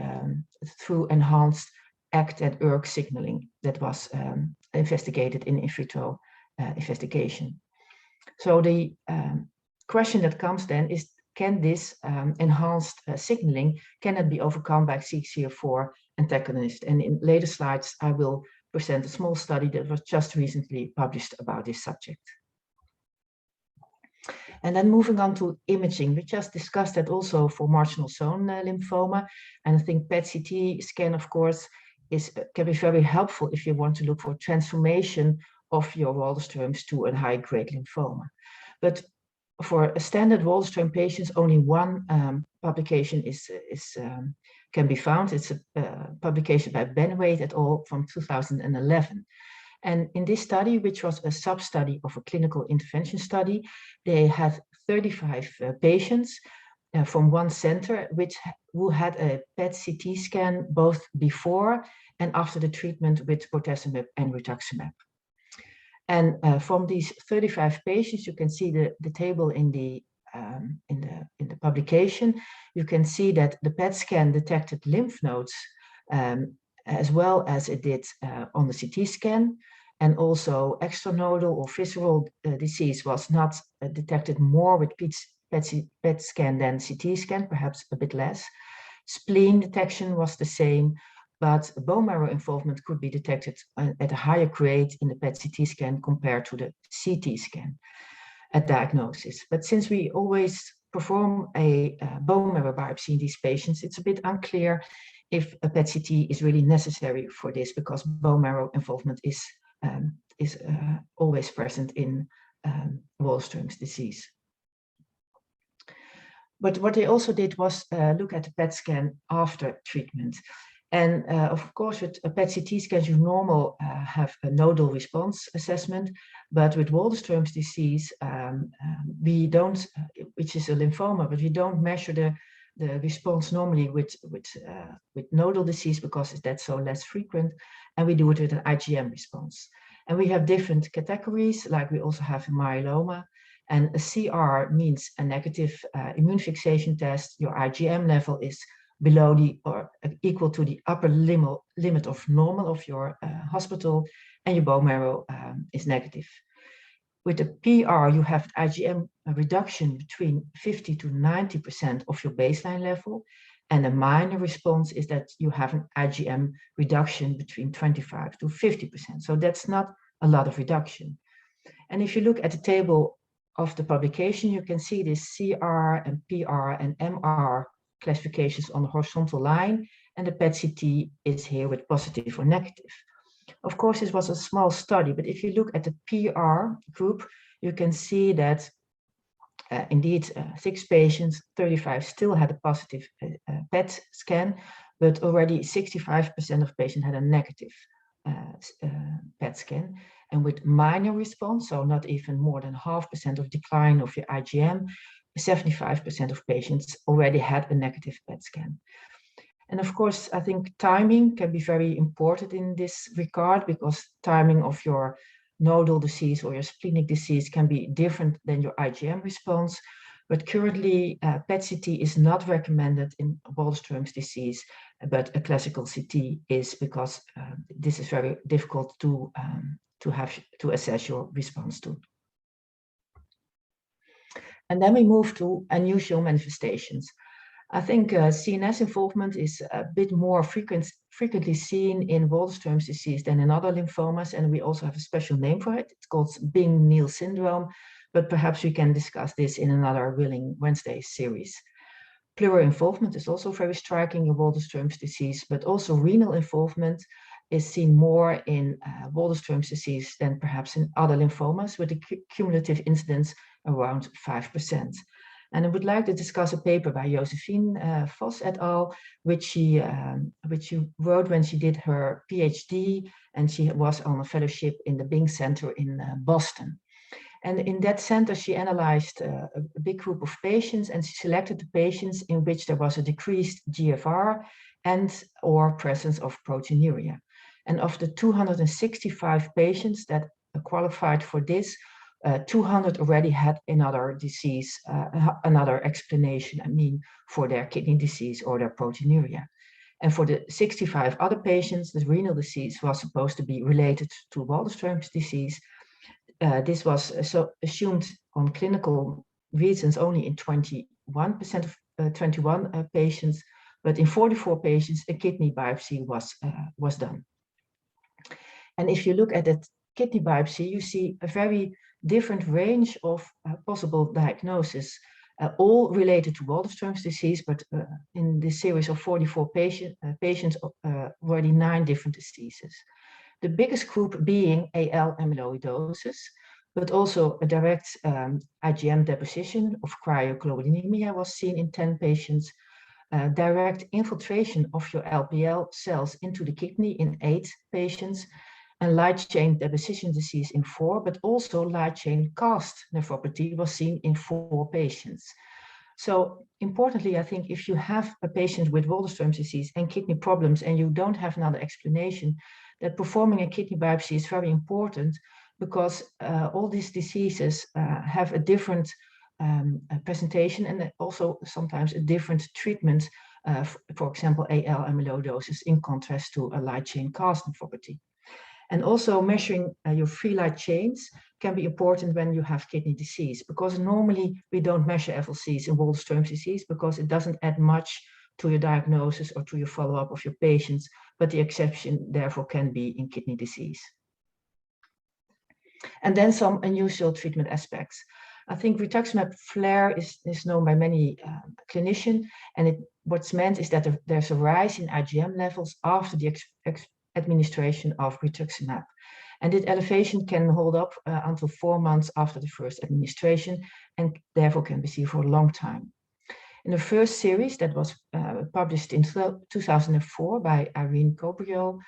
through enhanced ACT and ERK signaling that was investigated in vitro investigation. So the question that comes then is, can this enhanced signaling, can it be overcome by CXCR4 antagonist? And in later slides, I will present a small study that was just recently published about this subject. And then moving on to imaging, we just discussed that also for marginal zone lymphoma. And I think PET-CT scan, of course, can be very helpful if you want to look for transformation of your Waldenström's to a high-grade lymphoma. But for a standard Waldenström patients, only one publication can be found. It's a publication by Benway et al. From 2011. And in this study, which was a sub-study of a clinical intervention study, they had 35 patients from one center who had a PET-CT scan both before and after the treatment with bortezomib and rituximab. And from these 35 patients, you can see the table in the publication. You can see that the PET scan detected lymph nodes as well as it did on the CT scan, and also extranodal or visceral disease was not detected more with PET scan than CT scan, perhaps a bit less. Spleen detection was the same, but bone marrow involvement could be detected at a higher grade in the PET-CT scan compared to the CT scan at diagnosis. But since we always perform a bone marrow biopsy in these patients, it's a bit unclear if a PET-CT is really necessary for this, because bone marrow involvement is always present in Waldenström's disease. But what they also did was look at the PET scan after treatment. And of course, with a PET-CT scan, you normally have a nodal response assessment, but with Waldenström's disease, we don't, which is a lymphoma, but we don't measure the response normally with nodal disease because that's so less frequent, and we do it with an IgM response. And we have different categories, like we also have in myeloma, and a CR means a negative immune fixation test. Your IgM level is below the or equal to the upper limit of normal of your hospital, and your bone marrow is negative. With a PR, you have IgM reduction between 50 to 90% of your baseline level, and a minor response is that you have an IgM reduction between 25 to 50%. So that's not a lot of reduction. And if you look at the table of the publication, you can see this CR and PR and MR classifications on the horizontal line, and the PET-CT is here with positive or negative. Of course, this was a small study, but if you look at the PR group, you can see that indeed 6 patients, 35 still had a positive PET scan, but already 65% of patients had a negative PET scan. And with minor response, so not even more than 0.5% of decline of your IgM, 75% of patients already had a negative PET scan. And of course, I think timing can be very important in this regard, because timing of your nodal disease or your splenic disease can be different than your IgM response. But currently, PET-CT is not recommended in Waldenström's disease, but a classical CT is, because this is very difficult to assess your response to. And then we move to unusual manifestations. I think CNS involvement is a bit more frequently seen in Waldenström's disease than in other lymphomas, and we also have a special name for it. It's called Bing-Neal syndrome, but perhaps we can discuss this in another WiLing Wednesday series. Pleural involvement is also very striking in Waldenström's disease, but also renal involvement is seen more in Waldenström's disease than perhaps in other lymphomas, with a cumulative incidence around 5%. And I would like to discuss a paper by Josephine Vos et al., which she wrote when she did her PhD, and she was on a fellowship in the Bing Center in Boston. And in that center, she analyzed a big group of patients, and she selected the patients in which there was a decreased GFR and or presence of proteinuria. And of the 265 patients that qualified for this, 200 already had another disease, another explanation, I mean, for their kidney disease or their proteinuria. And for the 65 other patients, the renal disease was supposed to be related to Waldenström's disease. This was assumed on clinical reasons only in 21% of 21 patients, but in 44 patients, a kidney biopsy was done. And if you look at that kidney biopsy, you see a very different range of possible diagnosis, all related to Waldenström's disease, but in this series of 44 patients, already 9 different diseases. The biggest group being AL amyloidosis, but also a direct IgM deposition of cryoglobulinemia was seen in 10 patients, direct infiltration of your LPL cells into the kidney in 8 patients, and light chain deposition disease in 4, but also light chain cast nephropathy was seen in 4 patients. So importantly, I think if you have a patient with Waldenström's disease and kidney problems and you don't have another explanation, that performing a kidney biopsy is very important, because all these diseases have a different presentation and also sometimes a different treatment, for example, AL amyloidosis in contrast to a light chain cast nephropathy. And also measuring your free light chains can be important when you have kidney disease, because normally we don't measure FLCs in Waldenström's disease because it doesn't add much to your diagnosis or to your follow-up of your patients, but the exception therefore can be in kidney disease. And then some unusual treatment aspects. I think rituximab flare is known by many clinicians, and what's meant is that there's a rise in IgM levels after the administration of rituximab. And that elevation can hold up until 4 months after the first administration, and therefore can be seen for a long time. In the first series that was published in 2004 by Irene Cobriol,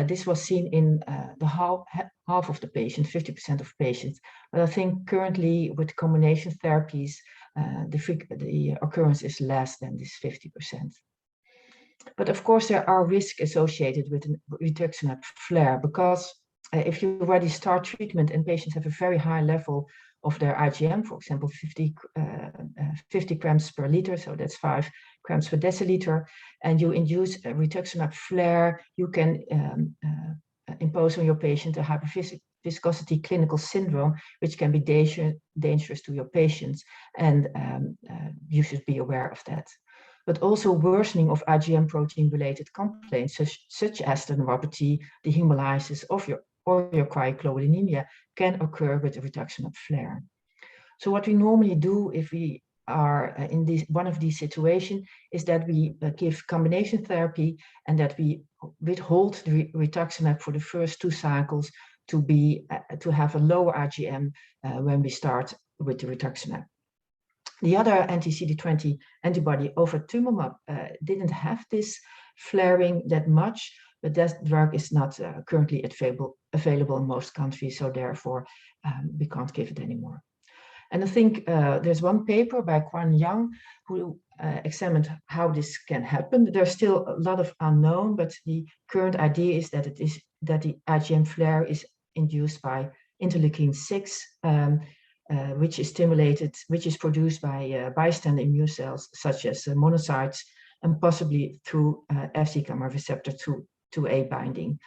this was seen in the half of the patients, 50% of patients. But I think currently with combination therapies, the occurrence is less than this 50%. But of course, there are risks associated with rituximab flare, because if you already start treatment and patients have a very high level of their IgM, for example, 50 grams per liter, so that's 5 grams per deciliter, and you induce a rituximab flare, you can impose on your patient a hyperviscosity clinical syndrome, which can be dangerous to your patients, and you should be aware of that. But also worsening of IgM protein-related complaints, such as the neuropathy, the hemolysis of your cryoglobulinemia, can occur with a rituximab flare. So what we normally do if we are in one of these situations is that we give combination therapy, and that we withhold the rituximab for the first 2 cycles to have a lower IgM when we start with the rituximab. The other anti-CD20 antibody, ofatumumab, didn't have this flaring that much, but that drug is not currently available in most countries, so therefore we can't give it anymore. And I think there's one paper by Quan Yang who examined how this can happen. There's still a lot of unknown, but the current idea is that the IgM flare is induced by interleukin-6, which is produced by bystander immune cells such as monocytes, and possibly through Fc gamma receptor 2A binding,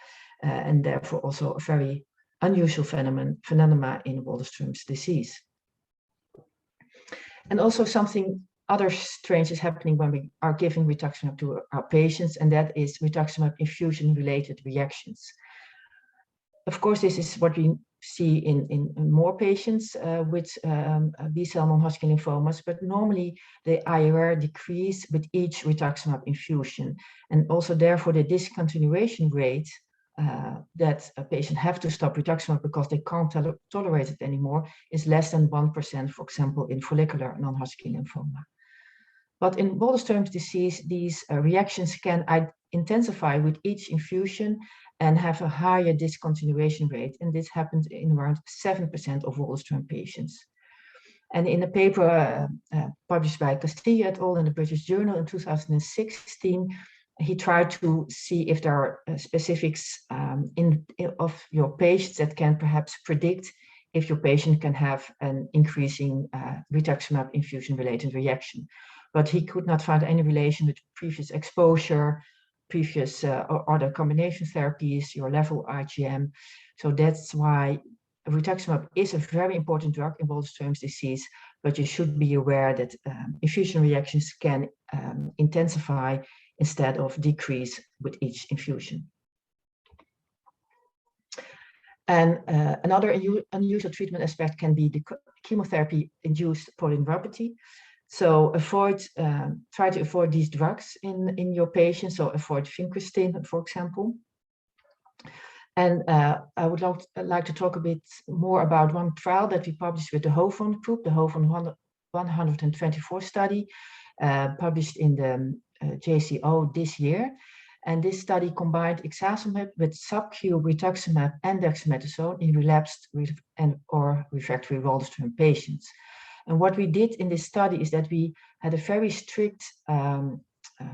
and therefore also a very unusual phenomenon in Waldenström's disease. And also something other strange is happening when we are giving rituximab to our patients, and that is rituximab infusion-related reactions. Of course, this is what we see in more patients with B-cell non-Hodgkin lymphomas, but normally the IRR decrease with each rituximab infusion, and also therefore the discontinuation rate that a patient have to stop rituximab because they can't tolerate it anymore is less than 1%, for example, in follicular non-Hodgkin lymphoma. But in Waldenström's disease, these reactions can intensify with each infusion and have a higher discontinuation rate, and this happens in around 7% of Waldenström patients. And in a paper published by Castillo et al. In the British Journal in 2016, he tried to see if there are specifics of your patients that can perhaps predict if your patient can have an increasing rituximab infusion-related reaction. But he could not find any relation with previous exposure, previous or other combination therapies, your level IgM. So that's why rituximab is a very important drug in Waldenström's disease, but you should be aware that infusion reactions can intensify instead of decrease with each infusion. And another unusual treatment aspect can be the chemotherapy-induced polyneuropathy. So try to avoid these drugs in your patients, so avoid vincristine, for example. And I would like to talk a bit more about one trial that we published with the HOVON group, the HOVON 124 study, published in the JCO this year. And this study combined ixazomib with sub-Q rituximab and dexamethasone in relapsed or refractory Waldenström patients. And what we did in this study is that we had a very strict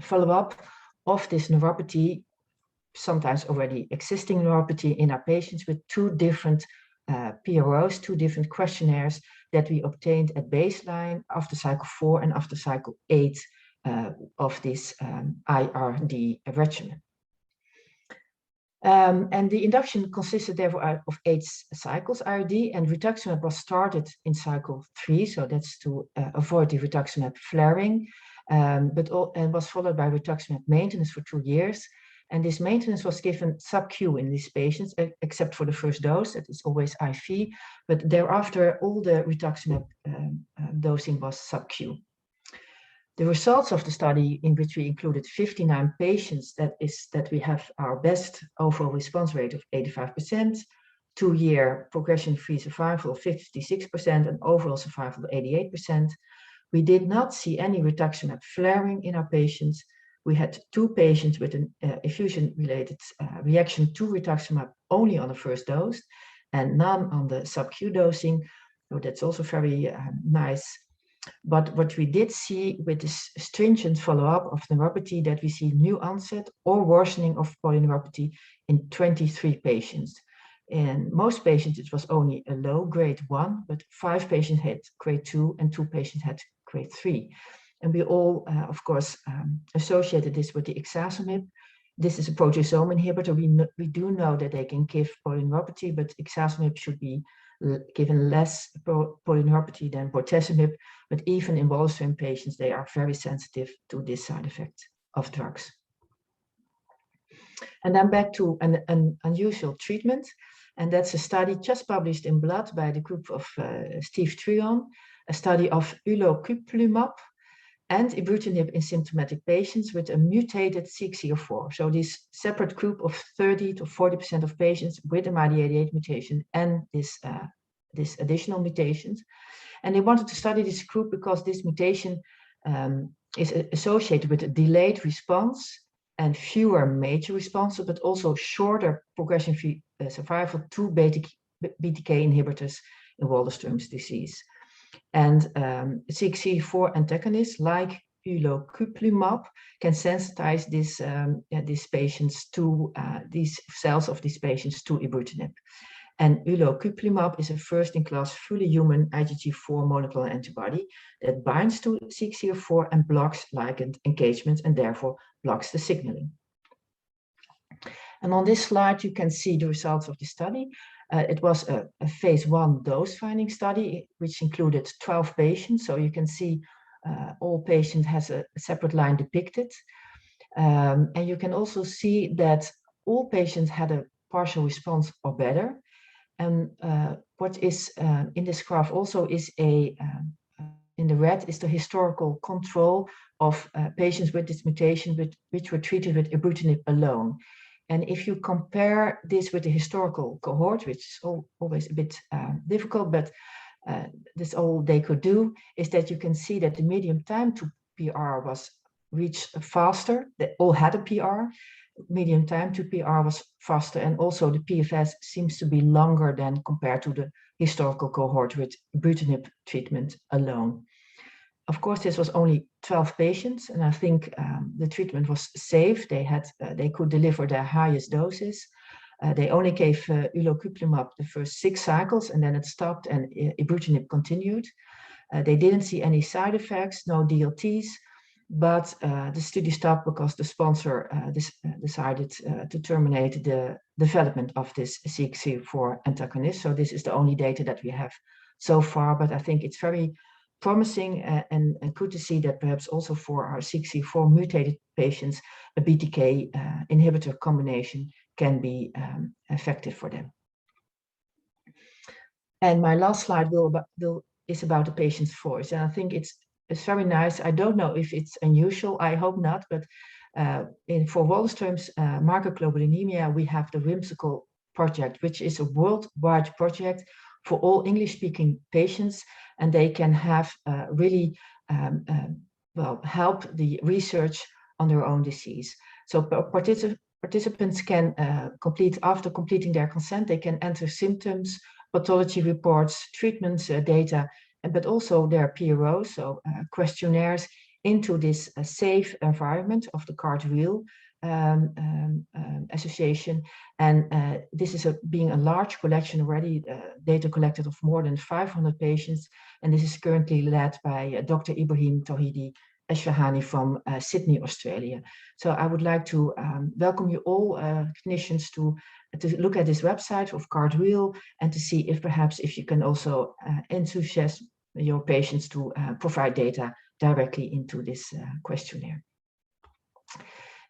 follow-up of this neuropathy, sometimes already existing neuropathy in our patients, with 2 different PROs, 2 different questionnaires that we obtained at baseline after cycle 4 and after cycle 8 of this IRD regimen. And the induction consisted therefore of 8 cycles IRD, and rituximab was started in cycle 3, so that's to avoid the rituximab flaring, and was followed by rituximab maintenance for 2 years. And this maintenance was given sub-Q in these patients, except for the first dose, that is always IV, but thereafter all the rituximab dosing was sub-Q. The results of the study, in which we included 59 patients, that we have our best overall response rate of 85%, 2-year progression-free survival of 56%, and overall survival of 88%. We did not see any rituximab flaring in our patients. We had 2 patients with an effusion-related reaction to rituximab only on the first dose, and none on the sub-Q dosing. So that's also very nice. But what we did see with this stringent follow-up of neuropathy, that we see new onset or worsening of polyneuropathy in 23 patients. In most patients, it was only a low grade 1, but 5 patients had grade 2 and 2 patients had grade 3. And we all, of course, associated this with the ixazomib. This is a proteasome inhibitor. We do know that they can give polyneuropathy, but ixazomib should be given less polyneuropathy than bortezomib. But even in Waldenström patients, they are very sensitive to this side effect of drugs. And then back to an unusual treatment. And that's a study just published in Blood by the group of Steve Truon, a study of ulocuplumab and ibrutinib in symptomatic patients with a mutated CXCR4. So this separate group of 30 to 40% of patients with a MYD88 mutation and this additional mutations. And they wanted to study this group because this mutation is associated with a delayed response and fewer major responses, but also shorter progression-free survival to BTK inhibitors in Waldenström's disease. And CXCR4 antagonists like ulocuplumab can sensitize these patients to these cells of these patients to ibrutinib. And ulocuplumab is a first-in-class fully human IgG4 monoclonal antibody that binds to CXCR4 and blocks ligand engagement and therefore blocks the signaling. And on this slide, you can see the results of the study. It was a phase 1 dose-finding study, which included 12 patients. So you can see all patients has a separate line depicted. And you can also see that all patients had a partial response or better. And what is in this graph also is in the red is the historical control of patients with this mutation which were treated with ibrutinib alone. And if you compare this with the historical cohort, which is always a bit difficult, but this all they could do, is that you can see that the median time to PR was reached faster. They all had a PR. Median time to PR was faster, and also the PFS seems to be longer than compared to the historical cohort with ibrutinib treatment alone. Of course, this was only 12 patients, and I think the treatment was safe. They could deliver their highest doses. They only gave ulocuplumab the first 6 cycles, and then it stopped, and ibrutinib continued. They didn't see any side effects, no DLTs, but the study stopped because the sponsor decided to terminate the development of this CXCR4 antagonist. So this is the only data that we have so far, but I think it's very promising and good to see that perhaps also for our CXCR4 mutated patients, a BTK inhibitor combination can be effective for them. And my last slide is about the patient's voice, and I think it's very nice. I don't know if it's unusual, I hope not, but for Waldenström's Macroglobulinemia, we have the Whimsical project, which is a worldwide project for all English-speaking patients, and they can have really help the research on their own disease. So participants can after completing their consent, they can enter symptoms, pathology reports, treatments data, but also their PROs, so questionnaires, into this safe environment of the CardWiL association. And this is being a large collection already, data collected of more than 500 patients. And this is currently led by Dr. Ibrahim Tawhidi Eshfahani from Sydney, Australia. So I would like to welcome you all clinicians to look at this website of CardWiL and to see if perhaps if you can also enthusiast your patients to provide data directly into this questionnaire.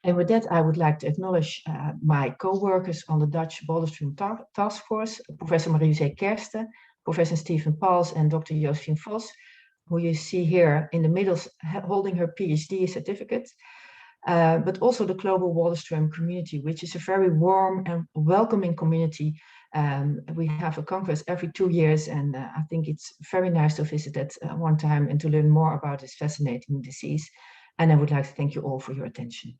And with that, I would like to acknowledge my co-workers on the Dutch Waldenström Task Force, Professor Marie Kersten, Professor Stephen Pauls, and Dr. Josephine Vos, who you see here in the middle holding her PhD certificate, but also the global Waldenström community, which is a very warm and welcoming community. We have a congress every 2 years, and I think it's very nice to visit that one time and to learn more about this fascinating disease. And I would like to thank you all for your attention.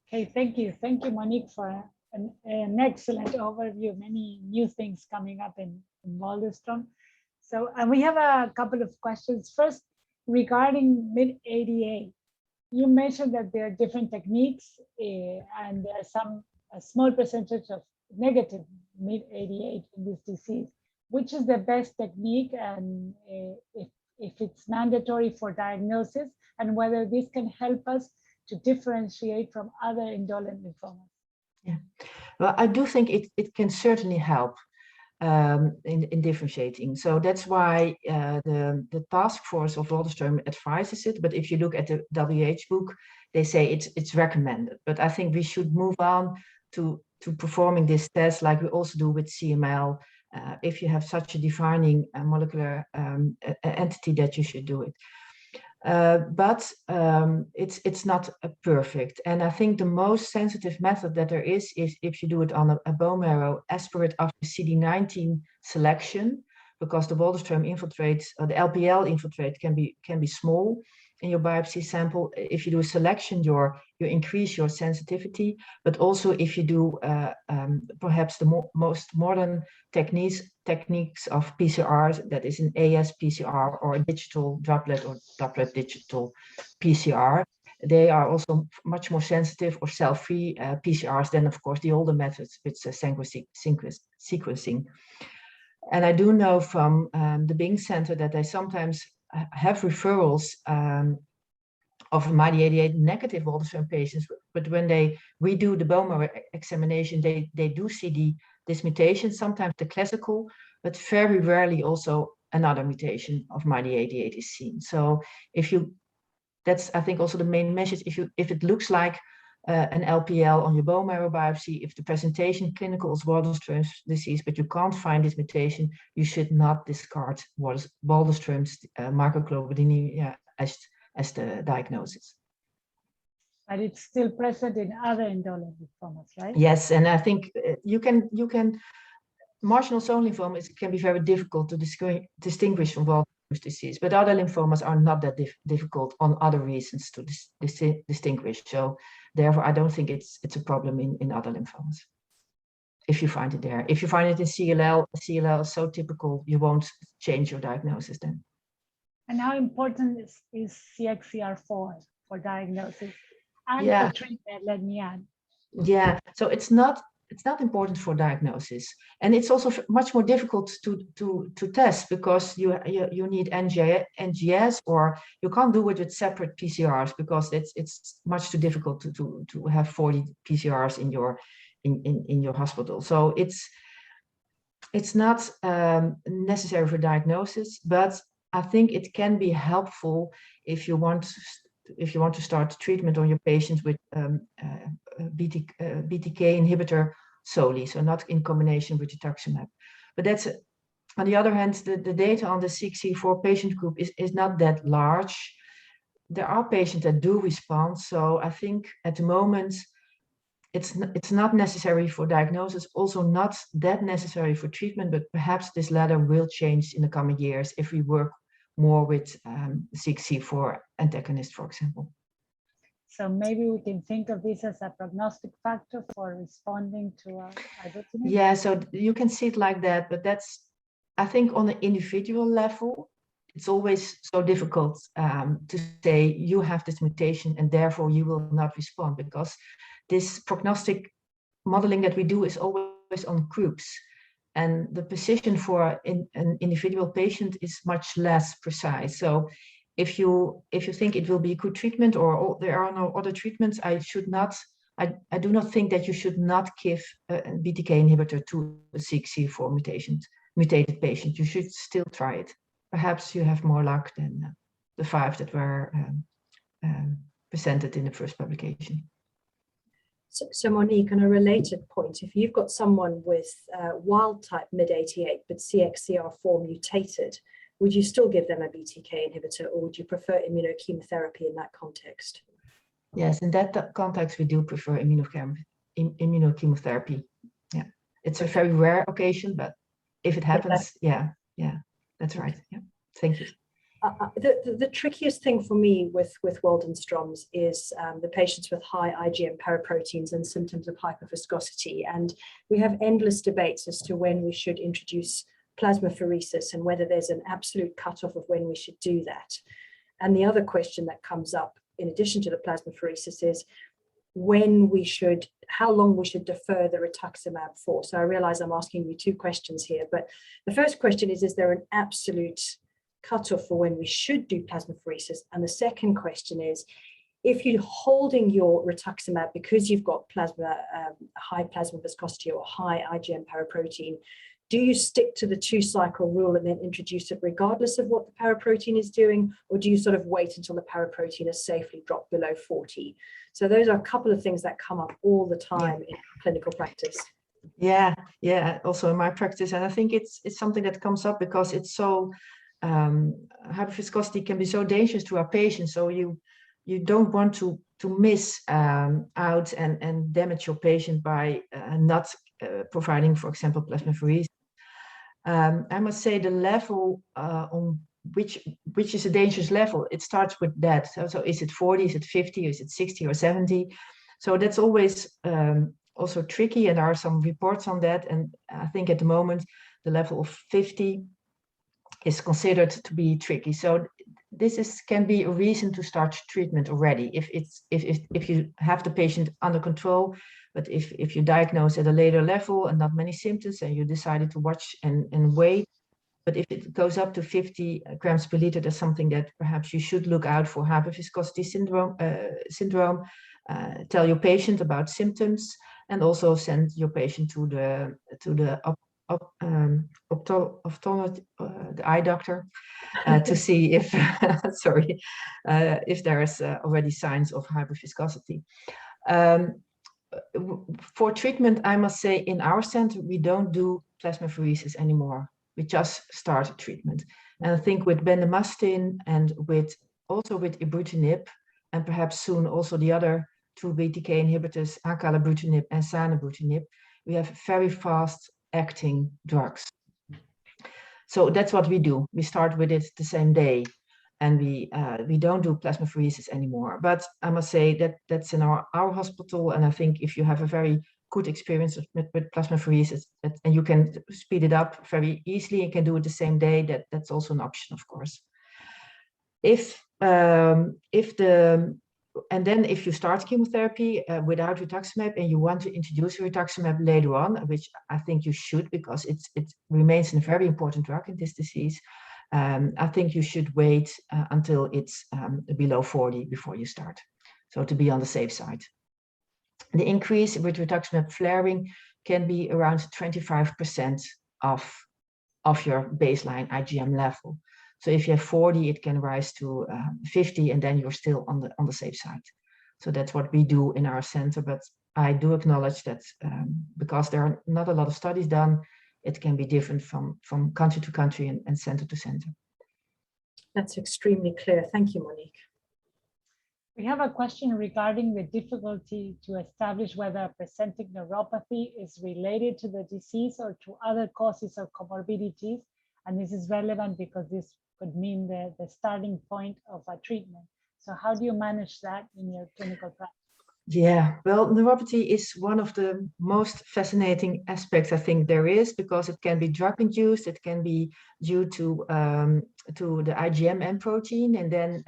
Okay, thank you. Thank you, Monique, for an excellent overview. Many new things coming up in Waldenström. So we have a couple of questions. First, regarding mid-ADA, you mentioned that there are different techniques and there are a small percentage of negative mid-ADA in this disease. Which is the best technique, and if it's mandatory for diagnosis, and whether this can help us to differentiate from other indolent lymphomas? Yeah, well, I do think it can certainly help in differentiating. So that's why the task force of Waldenström advises it. But if you look at the WH book, they say it's recommended. But I think we should move on to performing this test like we also do with CML. If you have such a defining molecular entity, that you should do it. But it's not perfect. And I think the most sensitive method that there is if you do it on a bone marrow aspirate after CD19 selection, because the Waldenström infiltrate, or the LPL infiltrate can be small in your biopsy sample. If you do a selection, you increase your sensitivity. But also if you do perhaps the most modern techniques of PCRs, that is an AS-PCR or a digital droplet or droplet digital PCR, they are also much more sensitive, or cell-free PCRs than, of course, the older methods with sequencing. And I do know from the Bing Center that they sometimes have referrals of MyD88 negative Waldenström patients, but when they redo the bone marrow examination, they do see this mutation, sometimes the classical, but very rarely also another mutation of MyD88 is seen. So that's I think also the main message. If it looks like an LPL on your bone marrow biopsy, if the presentation clinical is Waldenström's disease, but you can't find this mutation, you should not discard Waldenström's macroglobulinemia as the diagnosis. But it's still present in other indolent lymphomas, right? Yes, and I think you can marginal zone lymphoma can be very difficult to distinguish from Waldenström's disease, but other lymphomas are not that difficult on other reasons to distinguish. So therefore, I don't think it's a problem in other lymphomas. If you find it there, if you find it in CLL is so typical, you won't change your diagnosis then. And how important is CXCR4 for diagnosis and for treatment? Let me add. Yeah, so it's not important for diagnosis, and it's also much more difficult to test because you need NGS, or you can't do it with separate PCRs because it's much too difficult to have 40 PCRs in your hospital. So it's not necessary for diagnosis, but I think it can be helpful if you want to start treatment on your patients with BTK inhibitor solely, so not in combination with rituximab. But that's, on the other hand, the data on the CXCR4 patient group is not that large. There are patients that do respond, so I think at the moment it's not necessary for diagnosis, also not that necessary for treatment, but perhaps this latter will change in the coming years if we work more with CXCR4 antagonist, for example. So maybe we can think of this as a prognostic factor for responding to ibrutinib? Yeah, so you can see it like that, but that's, I think on an individual level, it's always so difficult to say you have this mutation and therefore you will not respond, because this prognostic modeling that we do is always on groups. And the precision for an individual patient is much less precise. So if you think it will be a good treatment, or there are no other treatments, I do not think that you should not give a BTK inhibitor to a CXCR4 mutated patient. You should still try it. Perhaps you have more luck than the 5 that were presented in the first publication. So Monique, on a related point, if you've got someone with wild type MYD88 but CXCR4 mutated, would you still give them a BTK inhibitor, or would you prefer immunochemotherapy in that context? Yes, in that context, we do prefer immunochemotherapy. Yeah, it's a very rare occasion, but if it happens, yeah, that's right. Yeah, thank you. The trickiest thing for me with Waldenström's is the patients with high IgM paraproteins and symptoms of hyperviscosity. And we have endless debates as to when we should introduce plasmapheresis and whether there's an absolute cutoff of when we should do that. And the other question that comes up, in addition to the plasmapheresis, is how long we should defer the rituximab for. So I realize I'm asking you 2 questions here, but the first question is there an absolute cutoff for when we should do plasmapheresis? And the second question is, if you're holding your rituximab because you've got high plasma viscosity or high IgM paraprotein, do you stick to the 2-cycle rule and then introduce it regardless of what the paraprotein is doing, or do you sort of wait until the paraprotein is safely dropped below 40? So those are a couple of things that come up all the time in clinical practice. Yeah, also in my practice, and I think it's something that comes up because it's so hyperviscosity can be so dangerous to our patients. So you don't want to miss out and damage your patient by not providing, for example, plasmapheresis. I must say the level on which is a dangerous level, it starts with that. So is it 40, is it 50, is it 60 or 70? So that's always also tricky, and there are some reports on that. And I think at the moment, the level of 50 is considered to be tricky. So this can be a reason to start treatment already if you have the patient under control. But if you diagnose at a later level and not many symptoms, and you decided to watch and wait, but if it goes up to 50 grams per liter, that's something that perhaps you should look out for hyperviscosity syndrome. Tell your patient about symptoms, and also send your patient to the eye doctor to see if if there is already signs of hyperviscosity. For treatment, I must say, in our center, we don't do plasmapheresis anymore. We just start treatment. And I think with bendamustine and also with ibrutinib, and perhaps soon also the other 2 BTK inhibitors, acalabrutinib and zanubrutinib, we have very fast acting drugs. So that's what we do. We start with it the same day, and we don't do plasmapheresis anymore. But I must say that that's in our hospital, and I think if you have a very good experience with plasmapheresis, and you can speed it up very easily and can do it the same day, that's also an option, of course. And then if you start chemotherapy without rituximab and you want to introduce rituximab later on, which I think you should, because it remains a very important drug in this disease, I think you should wait until it's below 40 before you start. So to be on the safe side. The increase with rituximab flaring can be around 25% of your baseline IgM level. So if you have 40, it can rise to 50, and then you're still on the safe side. So that's what we do in our center. But I do acknowledge that because there are not a lot of studies done, it can be different from country to country and center to center. That's extremely clear. Thank you, Monique. We have a question regarding the difficulty to establish whether a presenting neuropathy is related to the disease or to other causes or comorbidities. And this is relevant because this could mean the starting point of a treatment. So how do you manage that in your clinical practice? Yeah, well, neuropathy is one of the most fascinating aspects I think there is, because it can be drug induced, it can be due to the IgM N protein, and then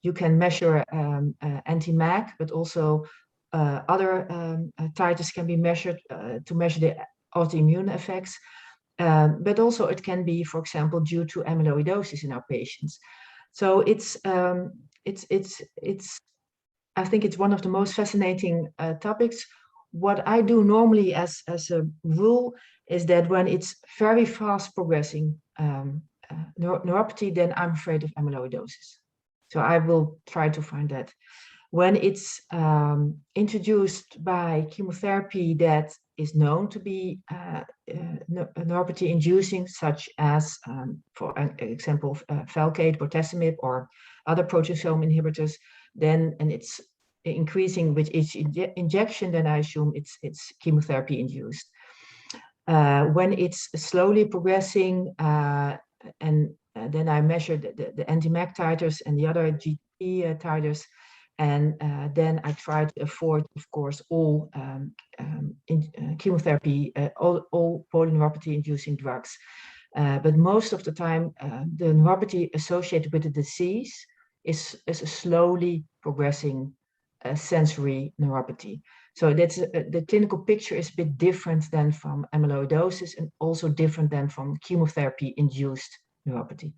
you can measure anti-MAC, but also other titers can be measured to measure the autoimmune effects. But also it can be, for example, due to amyloidosis in our patients. So I think it's one of the most fascinating topics. What I do normally as a rule is that when it's very fast progressing neuropathy, then I'm afraid of amyloidosis. So I will try to find that. When it's introduced by chemotherapy that is known to be neuropathy inducing, such as, for example, Velcade, bortezomib, or other proteasome inhibitors, then, and it's increasing with each injection, then I assume it's chemotherapy induced. When it's slowly progressing, and then I measure the anti-MAC titers and the other GP titers, and then I try to avoid, of course, all chemotherapy, all polyneuropathy-inducing drugs. But most of the time, the neuropathy associated with the disease is a slowly progressing sensory neuropathy. So that's the clinical picture is a bit different than from amyloidosis, and also different than from chemotherapy-induced neuropathy.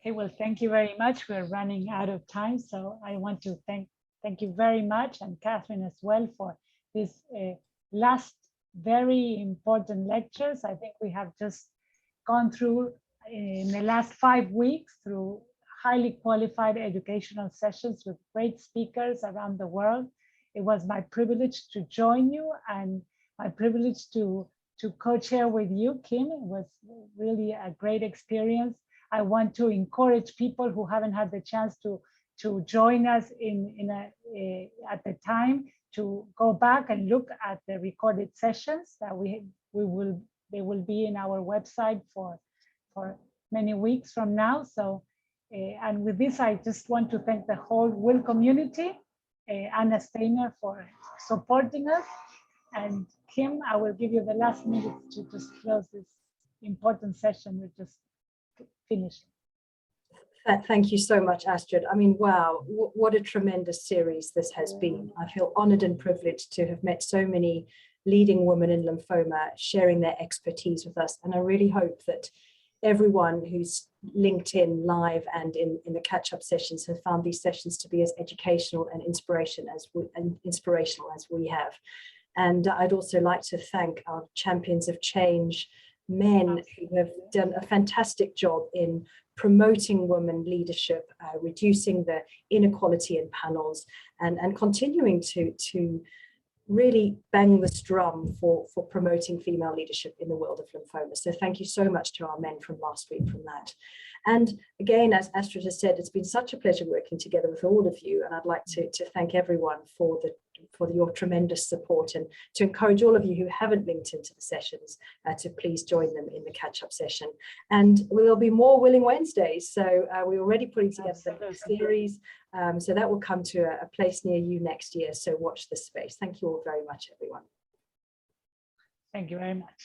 Okay, well, thank you very much. We're running out of time, so I want to thank you very much, and Catherine as well, for this last very important lectures. I think we have just gone through in the last 5 weeks through highly qualified educational sessions with great speakers around the world. It was my privilege to join you, and my privilege to co-chair with you, Kim. It was really a great experience. I want to encourage people who haven't had the chance to join us at the time to go back and look at the recorded sessions that they will be in our website for many weeks from now. So, and with this, I just want to thank the whole WiL community, Anna Steiner for supporting us, and Kim, I will give you the last minute to just close this important session we just finished. Thank you so much, Astrid. I mean, wow, what a tremendous series this has been. I feel honored and privileged to have met so many leading women in lymphoma sharing their expertise with us. And I really hope that everyone who's linked in live and in the catch-up sessions have found these sessions to be as educational and inspirational as we have. And I'd also like to thank our champions of change, men who have done a fantastic job in promoting women leadership, reducing the inequality in panels, and continuing to really bang the drum for promoting female leadership in the world of lymphoma. So thank you so much to our men from last week from that. And again, as Astrid has said, it's been such a pleasure working together with all of you. And I'd like to thank everyone for your tremendous support, and to encourage all of you who haven't linked into the sessions to please join them in the catch-up session. And there'll be more WiLing Wednesdays. So we're already putting together the next series. So that will come to a place near you next year. So watch this space. Thank you all very much, everyone. Thank you very much.